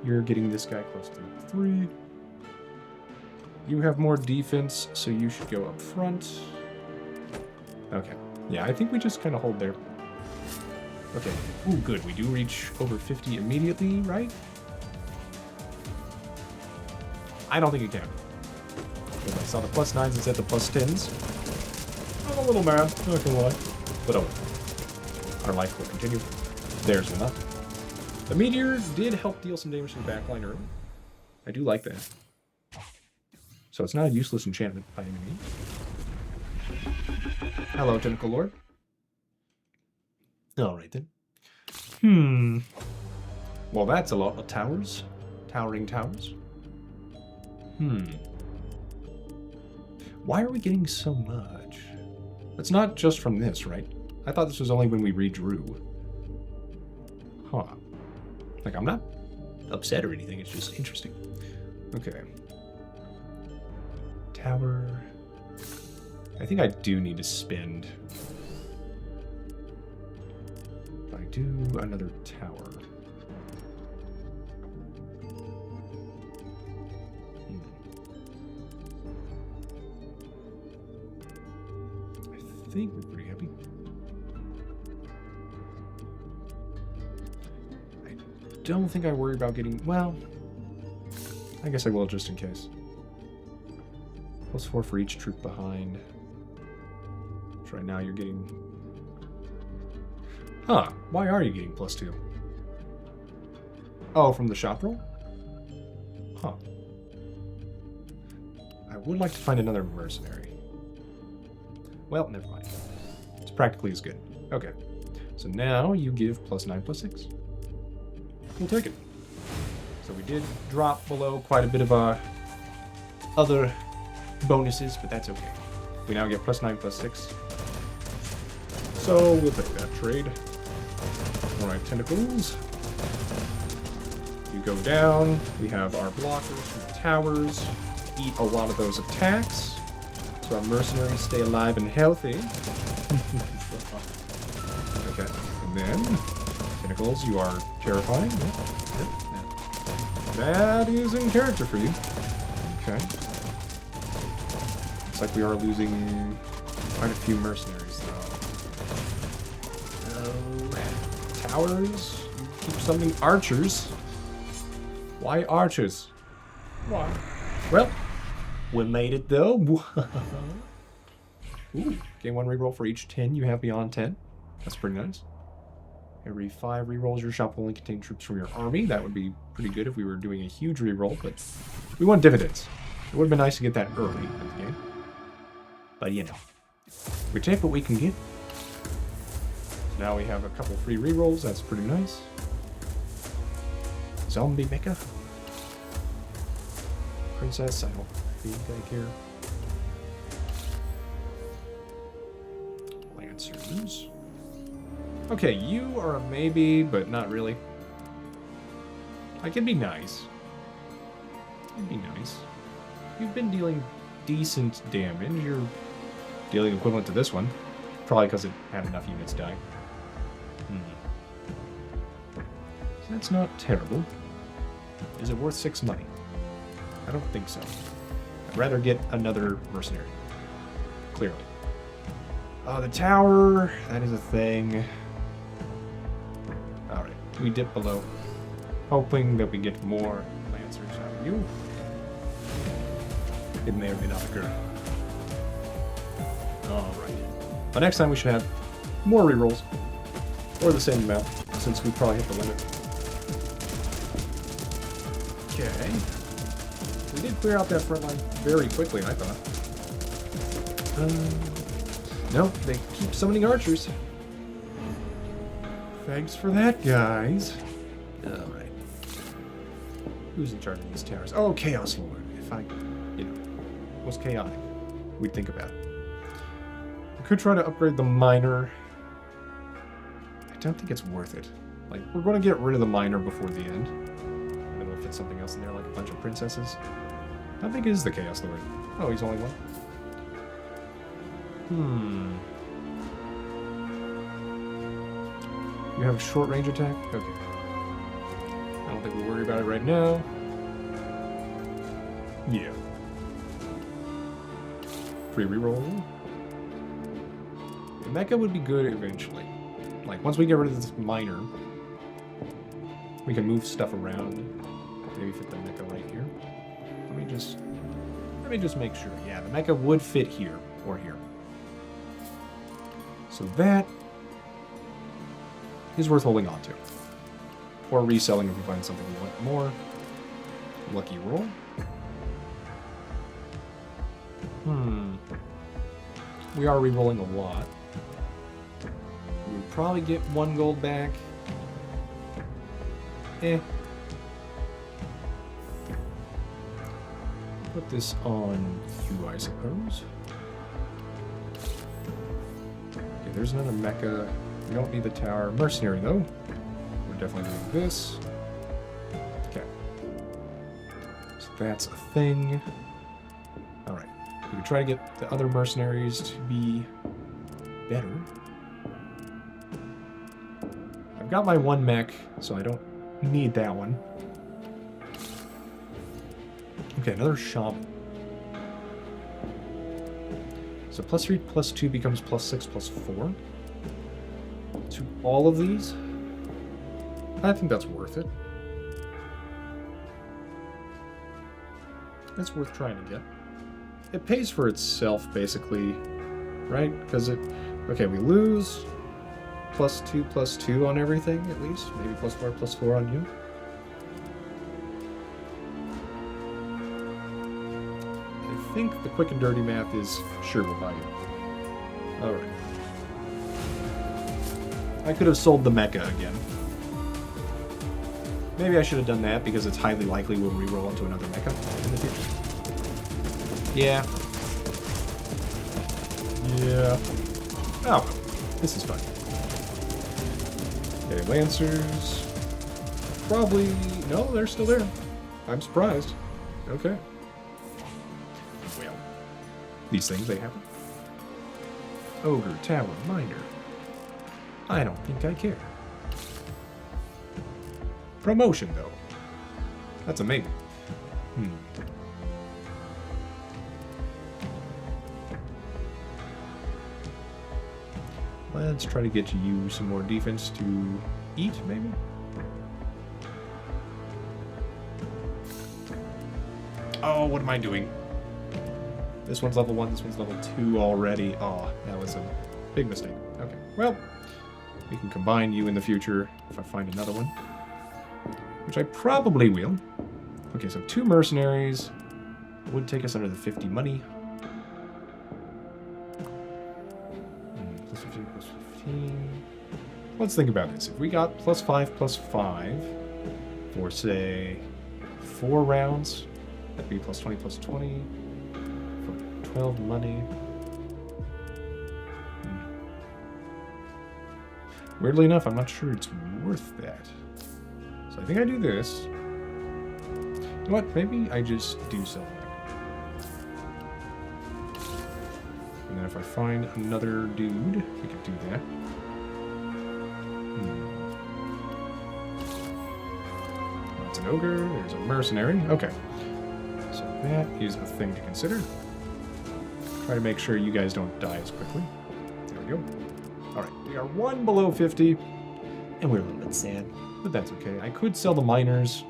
You're getting this guy close to 3. You have more defense, so you should go up front. Okay. Yeah, I think we just kind of hold there. Okay. Ooh, good. We do reach over 50 immediately, right? I don't think it can. Because I saw the +9s instead of the +10s. I'm a little mad, not gonna lie. But oh, our life will continue. There's enough. The meteor did help deal some damage to the backline early. I do like that. So it's not a useless enchantment by any means. Hello, Tentacle Lord. Alright then. Well, that's a lot of towers. Towering towers. Why are we getting so much? It's not just from this, right? I thought this was only when we redrew. Huh. Like, I'm not upset or anything, it's just interesting. Okay. Tower. I think I do need to spend. If I do another tower. I think we're pretty happy. I don't think I worry about getting, well, I guess I will just in case. +4 for each troop behind. So right now you're getting... Huh, why are you getting +2? Oh, from the shop roll? Huh. I would like to find another mercenary. Well, never mind. It's practically as good. Okay. So now you give +9/+6. We'll take it. So we did drop below quite a bit of other bonuses, but that's okay. We now get +9/+6. So we'll take that trade. Alright, tentacles. You go down. We have our blockers from the towers. Eat a lot of those attacks. So our mercenaries stay alive and healthy. Okay, and then tentacles, you are terrifying. Yep. That is in character for you. Okay. Looks like we are losing quite a few mercenaries, though. Towers. You keep summoning archers. Why archers? Why? Well, we made it though. Ooh, gain 1 reroll for each 10 you have beyond 10. That's pretty nice. Every 5 rerolls, your shop will only contain troops from your army. That would be pretty good if we were doing a huge reroll, but we want dividends. It would have been nice to get that early in the game. But you know, we take what we can get. So now we have a couple free rerolls. That's pretty nice. Zombie mecha. Princess, I don't think I care. Lancers. Okay, you are a maybe, but not really. Like, it'd be nice. It'd be nice. You've been dealing decent damage. You're dealing equivalent to this one. Probably because it had enough units die. So that's not terrible. Is it worth 6 money? I don't think so. I'd rather get another mercenary. Clearly. The tower, that is a thing. Alright, we dip below. Hoping that we get more lancers out of you. It may or may not occur. Alright. But next time we should have more rerolls. Or the same amount, since we probably hit the limit. Okay. We did clear out that front line very quickly, I thought. No, they keep summoning archers. Thanks for that, guys. Alright. Who's in charge of these towers? Oh, Chaos Lord. If I, was chaotic, we'd think about it. We could try to upgrade the miner. I don't think it's worth it. Like, we're going to get rid of the miner before the end. And then we'll fit something else in there, like a bunch of princesses. How big is the Chaos Lord? Oh, he's only one. You have short range attack? Okay. I don't think we worry about it right now. Yeah. Free reroll. The mecha would be good eventually. Like, once we get rid of this miner, we can move stuff around. Maybe fit the mecha right here. Let me just make sure. Yeah, the mecha would fit here or here. So that is worth holding on to. Or reselling if we find something we want more. Lucky roll. We are re-rolling a lot. We'll probably get 1 gold back. Put this on you, I suppose. Okay, there's another mecha. We don't need the tower. Mercenary, though. We're definitely doing this. Okay. So that's a thing. Alright. We can try to get the other mercenaries to be better. I've got my 1 mech, so I don't need that one. Okay, another shaman. So +3, +2 becomes +6, +4. To all of these? I think that's worth it. It's worth trying to get. It pays for itself, basically, right? Because it... Okay, we lose +2, +2 on everything, at least. Maybe +4, +4 on you. I think the quick and dirty math is sure we'll buy you. Alright. I could have sold the mecha again. Maybe I should have done that because it's highly likely we'll reroll into another mecha in the future. Yeah. Yeah. Oh, this is fun. Okay, Lancers. Probably... No, they're still there. I'm surprised. Okay. Well, these things, they happen. Ogre, Tower, Miner. I don't think I care. Promotion, though. That's amazing. Let's try to get you some more defense to eat, maybe? Oh, what am I doing? This one's level 1, this one's level 2 already. Oh, that was a big mistake. Okay, well, we can combine you in the future if I find another one. Which I probably will. Okay, so 2 mercenaries would take us under the 50 money. Plus 15, plus 15. Let's think about this. If we got +5, +5 for, say, 4 rounds, that'd be +20, +20 for 12 money. Weirdly enough, I'm not sure it's worth that. So I think I do this. You know what? Maybe I just do sell it. And then if I find another dude, we could do that. That's an ogre. There's a mercenary. Okay. So that is a thing to consider. Try to make sure you guys don't die as quickly. There we go. Alright, we are 1 below 50. And we're a little bit sad. But that's okay. I could sell the miners,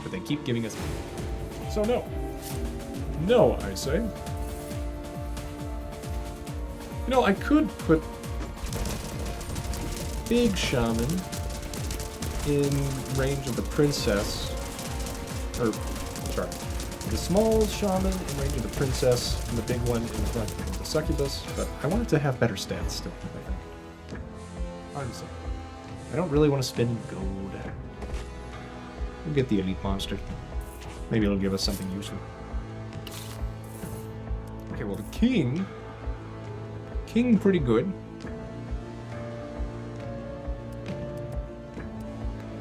but they keep giving us money. So no. No, I say. You know, I could put Big Shaman in range of the Princess. Or, sorry. The small Shaman in range of the Princess, and the big one in front of the Succubus. But I want it to have better stats still, I think. I'm sorry. I don't really want to spend gold. We'll get the elite monster. Maybe it'll give us something useful. Okay, well the king... King pretty good.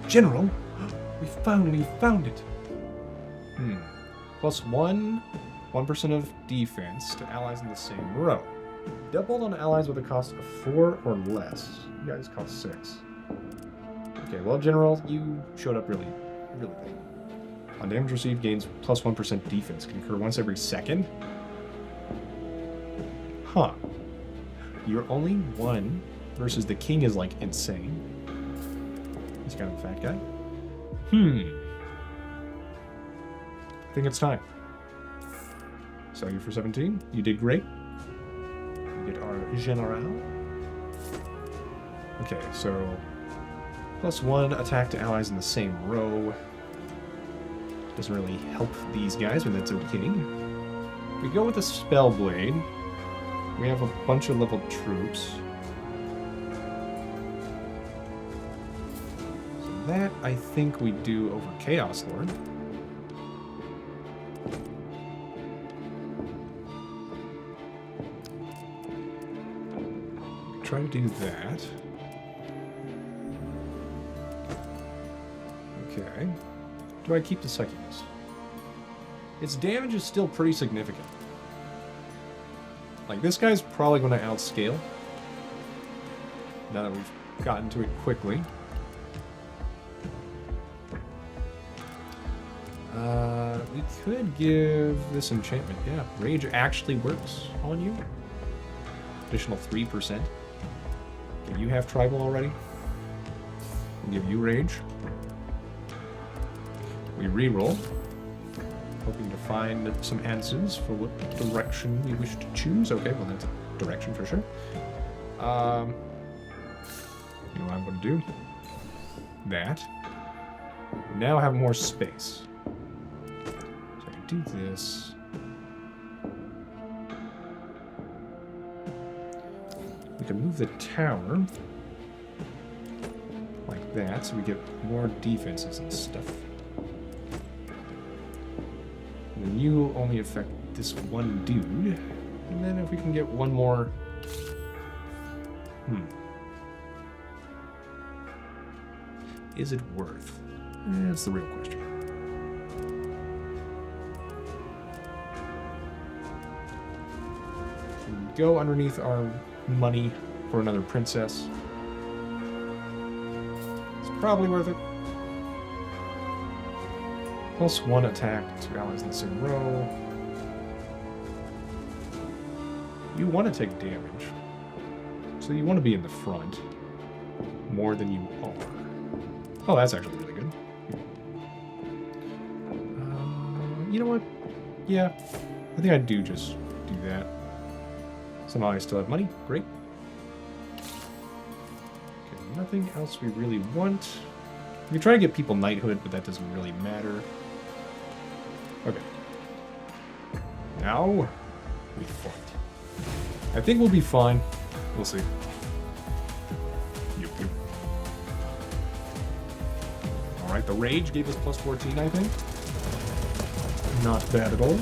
General! We finally found it! +1, 1% of defense to allies in the same row. Doubled on allies with a cost of 4 or less. You guys cost 6. Okay, well, General, you showed up really late. On damage received, gains plus 1% defense. Can occur once every second. Huh. You're only 1 versus the king is, like, insane. He's kind of a fat guy. I think it's time. Sell you for 17. You did great. You get our General. Okay, so plus 1 attack to allies in the same row. Doesn't really help these guys, but that's okay. We go with the Spellblade. We have a bunch of level troops. So that, I think, we do over Chaos Lord. Try to do that. Okay. Do I keep the succubus? Its damage is still pretty significant. Like, this guy's probably going to outscale. Now that we've gotten to it quickly. We could give this enchantment. Yeah, Rage actually works on you. Additional 3%. Okay, you have Tribal already. We'll give you Rage. We reroll. Hoping to find some answers for what direction we wish to choose. Okay, well, that's a direction for sure. You know what I'm going to do? That. We now have more space. So I can do this. We can move the tower like that, so we get more defenses and stuff. And then you only affect this one dude. And then if we can get one more... Is it worth? That's the real question. We go underneath our money for another princess. It's probably worth it. Plus 1 attack to allies in the same row. You want to take damage. So you want to be in the front more than you are. Oh, that's actually really good. You know what? Yeah, I think I do just do that. Somehow I still have money. Great. Okay, nothing else we really want. We try to get people knighthood, but that doesn't really matter. Okay. Now we fight. I think we'll be fine. We'll see. Alright, the rage gave us plus 14, I think. Not bad at all.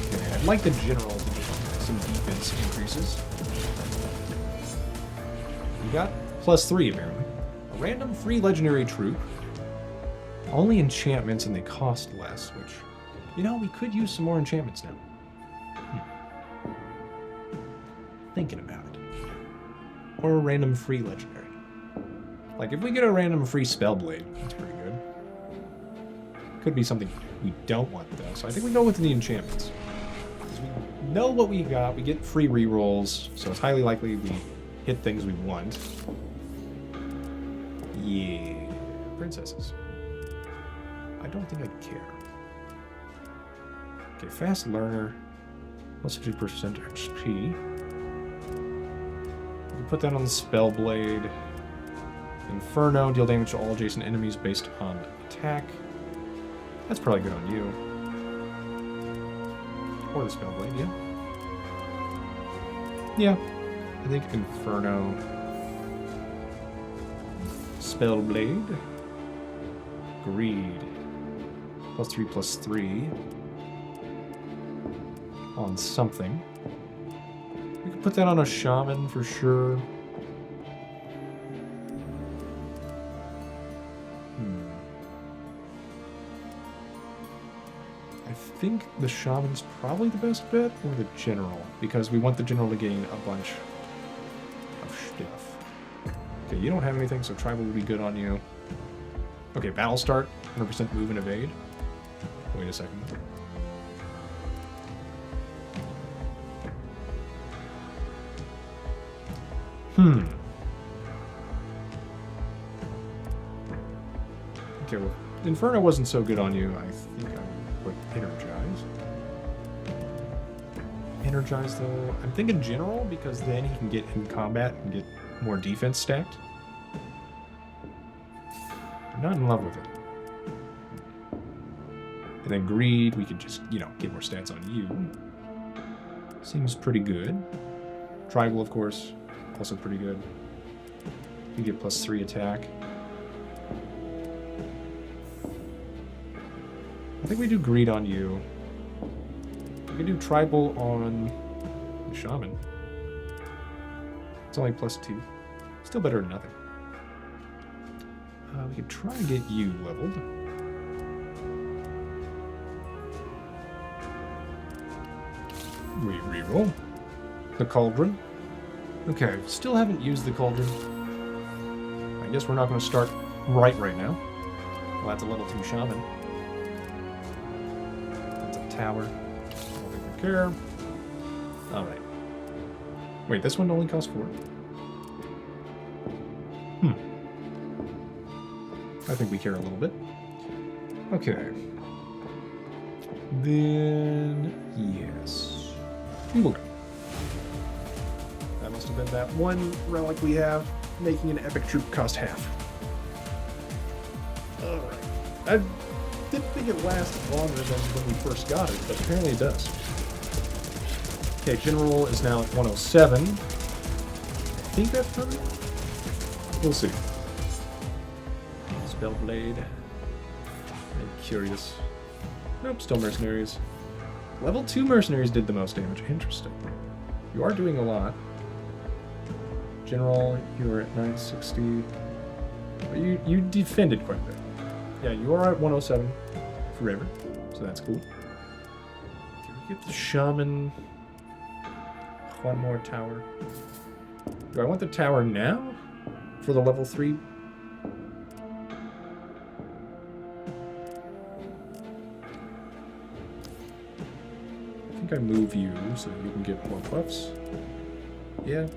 Okay, I'd like the general to get some defense increases. We got plus 3, apparently. A random free legendary troop. Only enchantments and they cost less, which, you know, we could use some more enchantments now. Thinking about it. Or a random free legendary. Like, if we get a random free Spellblade, that's pretty good. Could be something we don't want, though, so I think we go with the enchantments. Because we know what we got, we get free rerolls, so it's highly likely we hit things we want. Yeah. Princesses. I don't think I'd care. Okay, fast learner. Plus 50% XP. We put that on the Spellblade. Inferno, deal damage to all adjacent enemies based on attack. That's probably good on you. Or the Spellblade, yeah. Yeah, I think Inferno. Spellblade. Greed. Plus 3, plus 3. On something. We could put that on a Shaman for sure. I think the shaman's probably the best bet, or the general, because we want the general to gain a bunch of stuff. Okay, you don't have anything, so tribal would be good on you. Okay, battle start, 100% move and evade. Wait a second. Okay, well, Inferno wasn't so good on you. I think I would put Energize. Energize, though, I'm thinking General, because then he can get in combat and get more defense stacked. I'm not in love with it. And then Greed, we could just, you know, get more stats on you. Seems pretty good. Tribal, of course, also pretty good. You get +3 attack. I think we do Greed on you. We can do Tribal on the Shaman. It's only +2. Still better than nothing. We could try and get you leveled. We reroll. The Cauldron. Okay, still haven't used the Cauldron. I guess we're not going to start right now. Well, that's a level 2 Shaman. That's a tower. Don't care. Alright. Wait, this one only costs 4. I think we care a little bit. Okay. Then, yes. We will go. That must have been that one relic we have, making an epic troop cost half. Alright. I didn't think it lasted longer than when we first got it, but apparently it does. Okay, General is now at 107. I think that's perfect. We'll see. Spellblade. I'm curious. Nope, still Mercenaries. Level 2 Mercenaries did the most damage. Interesting. You are doing a lot. General, you are at 960. But you defended quite a bit. Yeah, you are at 107 forever, so that's cool. Can we get the Shaman? One more tower. Do I want the tower now? For the level 3? I think I move you so you can get more buffs. Yeah.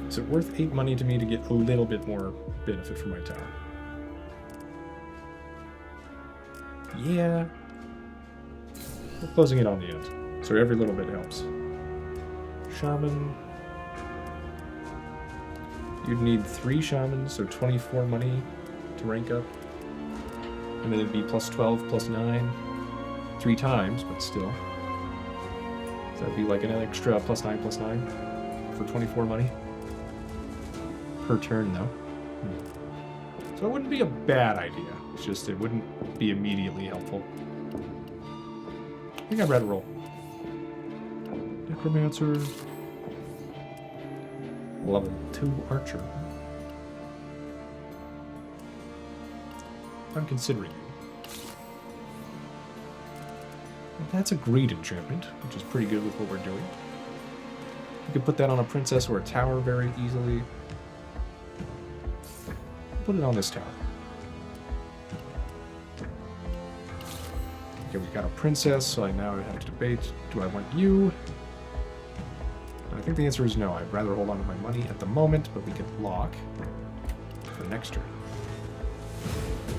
Is it worth 8 money to me to get a little bit more benefit from my tower? Yeah. We're closing it on the end, so every little bit helps. Shaman. You'd need 3 shamans, so 24 money to rank up. And then it'd be +12, +9. 3 times, but still. So that'd be like an extra +9, +9 for 24 money. Per turn, though. So it wouldn't be a bad idea. It's just it wouldn't be immediately helpful. I think I'd rather roll. Necromancer. Level 2 Archer. I'm considering you. And that's a Greed enchantment, which is pretty good with what we're doing. You could put that on a princess or a tower very easily. Put it on this tower. Okay, we got a princess, so I now have to debate, do I want you? I think the answer is no. I'd rather hold on to my money at the moment, but we can lock for next turn.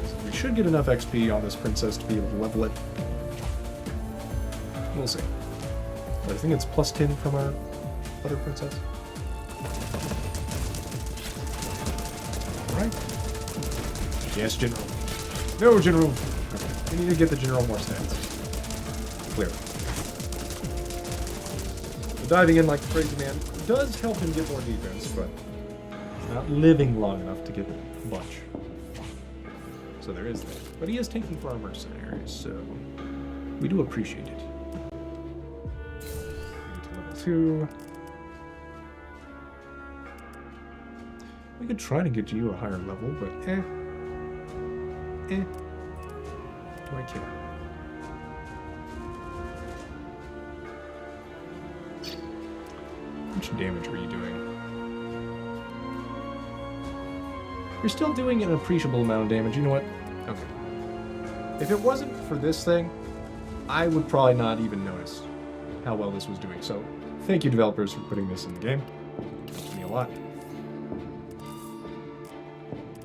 So we should get enough XP on this princess to be able to level it. We'll see. But I think it's +10 from our other princess. Alright. Yes, General. No, General! Okay. We need to get the General more stats. Clearly. Diving in like a crazy man does help him get more defense, but he's not living long enough to get a bunch. So there is that. But he is taking for our mercenaries, so we do appreciate it. Get to level 2. We could try to get you a higher level, but do I care? How much damage are you doing? You're still doing an appreciable amount of damage. You know what? Okay. If it wasn't for this thing, I would probably not even notice how well this was doing. So, thank you, developers, for putting this in the game. It helps me a lot.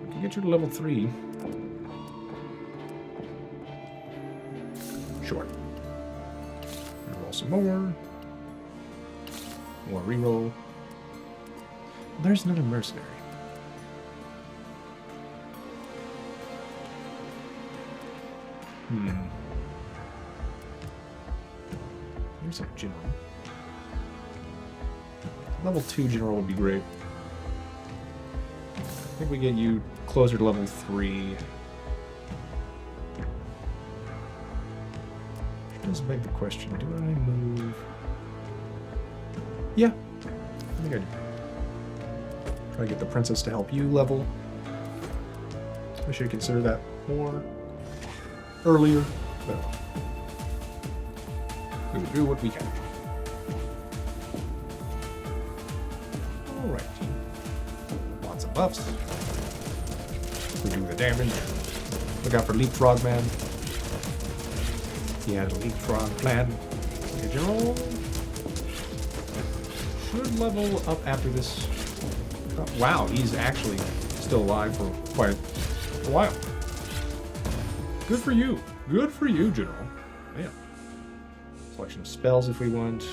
We can get you to level 3. Sure. Reroll some more. More reroll. There's another mercenary. Here's a general. Level 2 general would be great. I think we get you closer to level 3. Which does beg the question, do I move? Yeah, I think I do. Try to get the princess to help you level. We should consider that more earlier, but we will do what we can. Alright. Lots of buffs. We do the damage. Look out for Leapfrog Man. He has a leapfrog plan. Okay, general should level up after this. Oh, wow, he's actually still alive for quite a while. Good for you. Good for you, General. Man. Selection of spells if we want.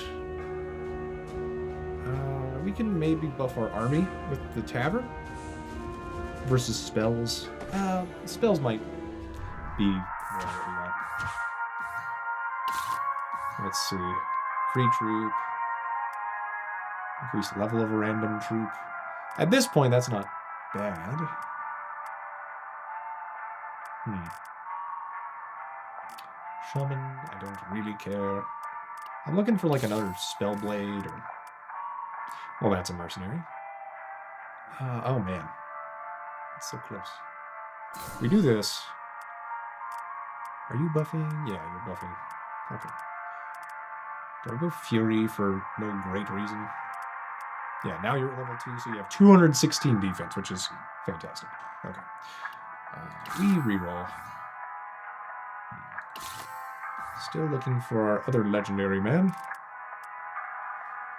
We can maybe buff our army with the tavern versus spells. Spells might be what we want. Let's see. Free troop. Increase the level of a random troop. At this point, that's not bad. Shaman, I don't really care. I'm looking for like another Spellblade or... Well, that's a mercenary. Oh man. It's so close. We do this. Are you buffing? Yeah, you're buffing. Okay. Do I go Fury for no great reason? Yeah, now you're at level 2, so you have 216 defense, which is fantastic. Okay. We reroll. Still looking for our other legendary man.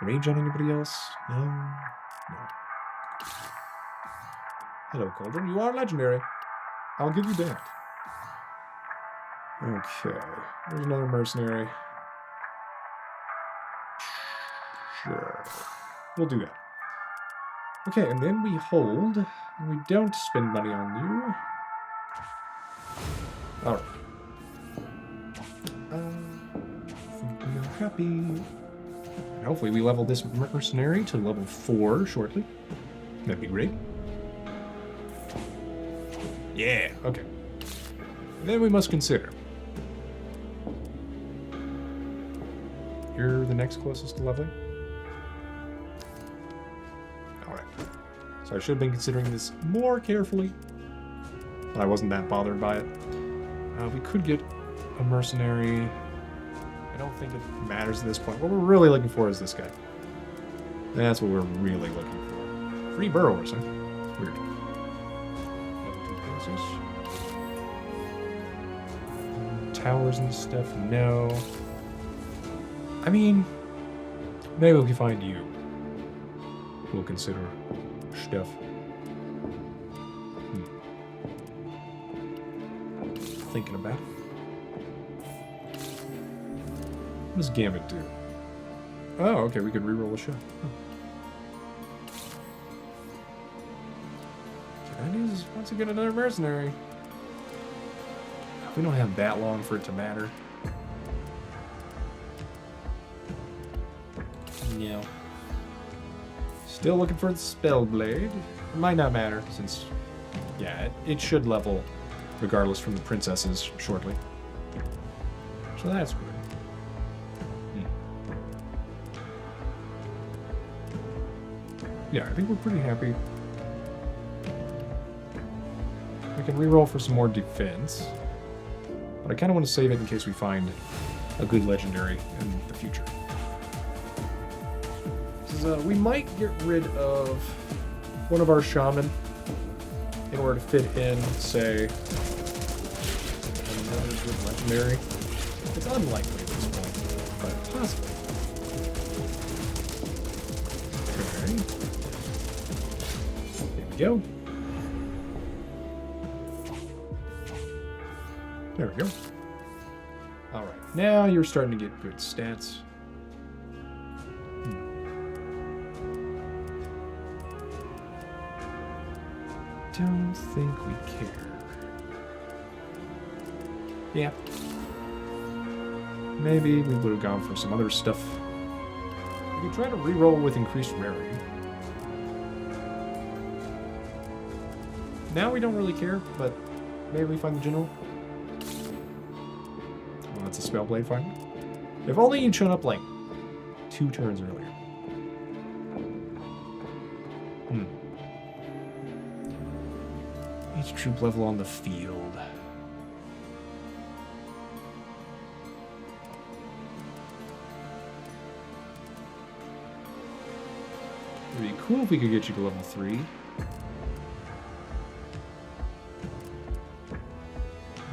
Rage on anybody else? No. No. Hello, Cauldron. You are legendary. I'll give you that. Okay. There's another mercenary. Sure. We'll do that. Okay, and then we hold. And we don't spend money on you. Alright. I think we are happy. And hopefully we level this mercenary to level 4 shortly. That'd be great. Yeah, okay. And then we must consider. You're the next closest to leveling? Alright. So I should have been considering this more carefully. But I wasn't that bothered by it. We could get a mercenary. I don't think it matters at this point. What we're really looking for is this guy. That's what we're really looking for. Free burrowers, huh? Weird. Towers and stuff, no. I mean, maybe we can find you. We'll consider stuff. Thinking about it. What does Gambit do? Oh, okay, we could reroll a shot. That is, once again, another mercenary. We don't have that long for it to matter. No. Still looking for the Spellblade. It might not matter, since, yeah, it should level regardless from the princesses shortly. So that's good. Yeah, I think we're pretty happy. We can reroll for some more defense. But I kind of want to save it in case we find a good legendary in the future. We might get rid of one of our shaman in order to fit in, say, another good legendary. It's unlikely at this point, but possible. Okay. There we go. There we go. Alright, now you're starting to get good stats. Don't think we care. Yeah. Maybe we would have gone for some other stuff. We could try to reroll with increased rarity. Now we don't really care, but maybe we find the general. Well, that's a Spellblade finder. If only you'd shown up like 2 turns earlier. Each troop level on the field. It'd be cool if we could get you to level 3.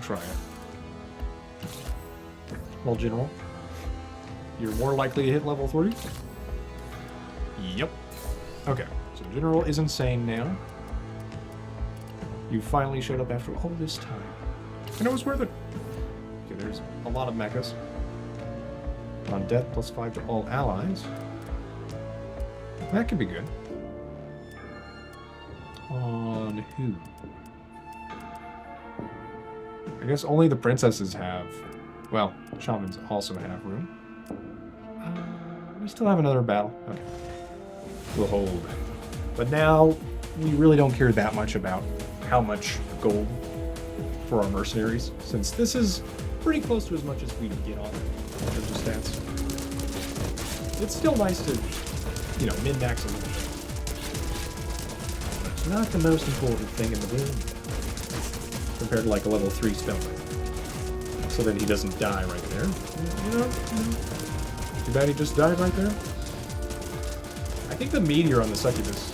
Try it. Well, General, you're more likely to hit level 3? Yep. Okay, so General is insane now. You finally showed up after all this time. And it was worth it. Okay, there's a lot of mechas. On death, +5 to all allies. That could be good. On who? I guess only the princesses have... Well, shamans also have room. We still have another battle. Okay. We'll hold. But now, we really don't care that much about how much gold for our mercenaries, since this is pretty close to as much as we can get on in terms of stats. It's still nice to, you know, min-max a little bit. But it's not the most important thing in the game, compared to like a level 3 Spellblade. So that he doesn't die right there. Too bad he just died right there. I think the meteor on the succubus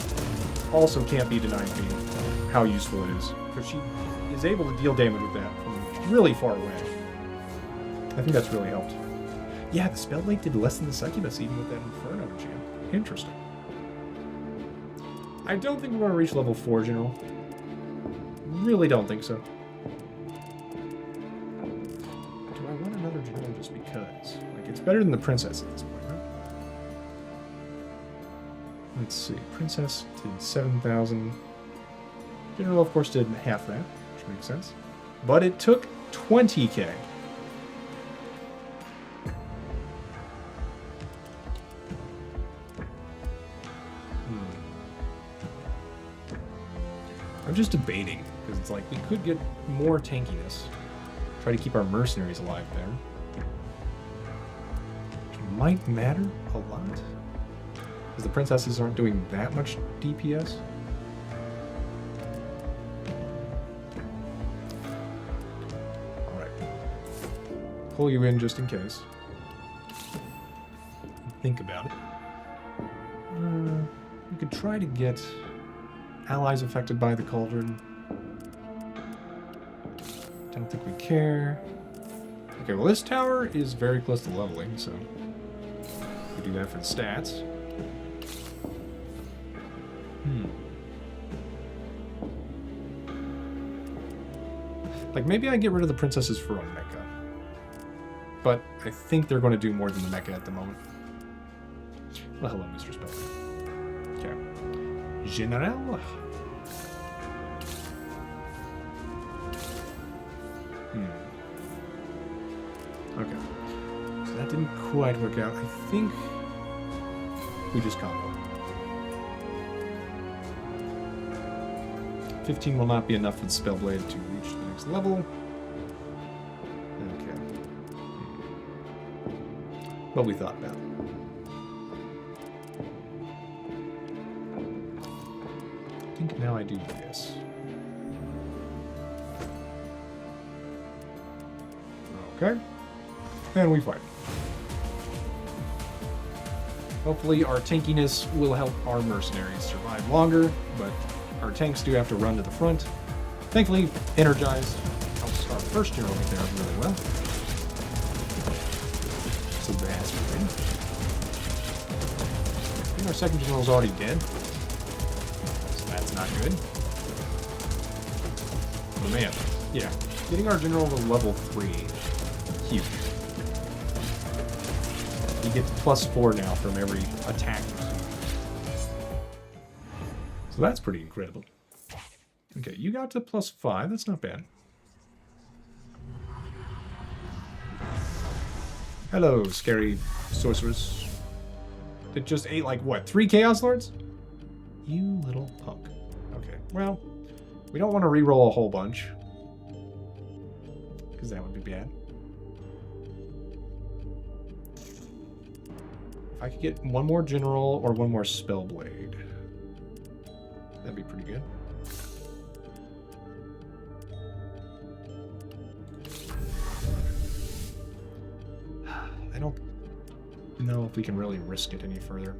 also can't be denied being how useful it is, because she is able to deal damage with that from really far away. I think that's really helped. Yeah, the Spellblade did less than the succubus even with that Inferno enchant. Interesting. I don't think we're going to reach level 4, General. Really don't think so. Do I want another General just because? Like, it's better than the Princess at this point, right? Let's see. Princess did 7,000. General, of course, did half that, which makes sense. But it took 20k. I'm just debating, because it's like, we could get more tankiness. Try to keep our mercenaries alive there. Which might matter a lot. Because the princesses aren't doing that much DPS. Pull you in just in case. Think about it. We could try to get allies affected by the cauldron. Don't think we care. Okay, well this tower is very close to leveling, so we do that for the stats. Like maybe I get rid of the princesses for a mecha. But I think they're going to do more than the mecha at the moment. Well, hello, Mr. Spellblade. Okay. General. Okay. So that didn't quite work out. I think we just combo. 15 will not be enough for the Spellblade to reach the next level. What we thought about. I think now I do this. Okay. And we fight. Hopefully our tankiness will help our mercenaries survive longer, but our tanks do have to run to the front. Thankfully, energized helps our first general get there really well. So that's good. I think our second general's already dead. So that's not good. Oh man, yeah. Getting our general to level 3, huge. He gets +4 now from every attack. So that's pretty incredible. Okay, you got to +5. That's not bad. Hello, scary sorceress. It just ate, like, what, 3 Chaos Lords? You little punk. Okay, well, we don't want to reroll a whole bunch, because that would be bad. If I could get one more General or one more Spellblade, that'd be pretty good. I don't know if we can really risk it any further.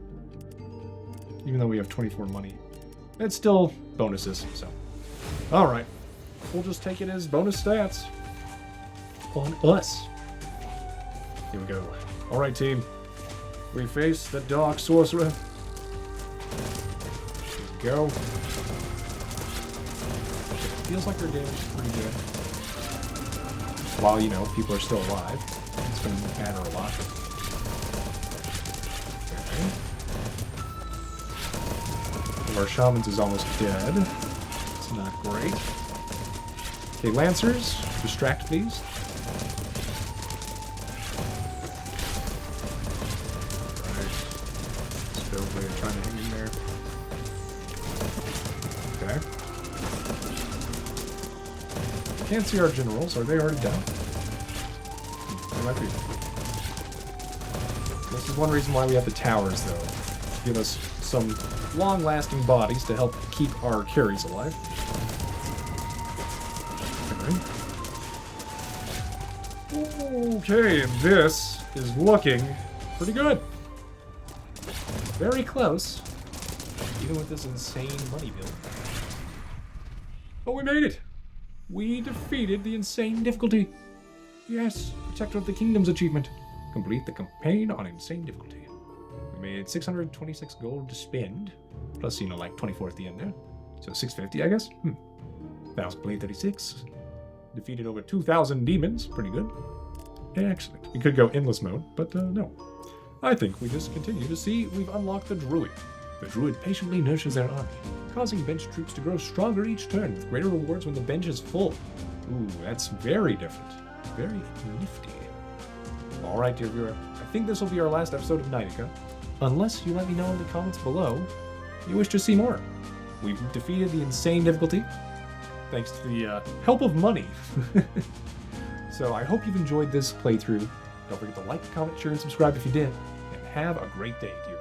Even though we have 24 money. It's still bonuses, so. Alright. We'll just take it as bonus stats. On us. Here we go. Alright, team. We face the Dark Sorcerer. Here we go. Okay, feels like their damage is pretty good. While, you know, people are still alive. It's going to matter a lot. Okay. One of our shamans is almost dead. It's not great. Okay, Lancers, distract please. Alright. Spellblade trying to hang in there. Okay. Can't see our generals. Are they already down? They might be. This is one reason why we have the towers, though. Give us some long-lasting bodies to help keep our carries alive. Okay, this is looking pretty good. Very close, even with this insane money build. But we made it! We defeated the insane difficulty. Yes, Protector of the Kingdoms achievement. Complete the campaign on insane difficulty. We made 626 gold to spend, plus, you know, like 24 at the end there. So 650, I guess? 1,000 blade 36. Defeated over 2,000 demons. Pretty good. Excellent. We could go endless mode, but no. I think we just continue to see we've unlocked the Druid. The Druid patiently nurtures their army, causing bench troops to grow stronger each turn, with greater rewards when the bench is full. Ooh, that's very different. Very nifty. Alright, dear viewer, I think this will be our last episode of Knightica, unless you let me know in the comments below you wish to see more. We've defeated the insane difficulty, thanks to the help of money. So I hope you've enjoyed this playthrough. Don't forget to like, comment, share, and subscribe if you did. And have a great day, dear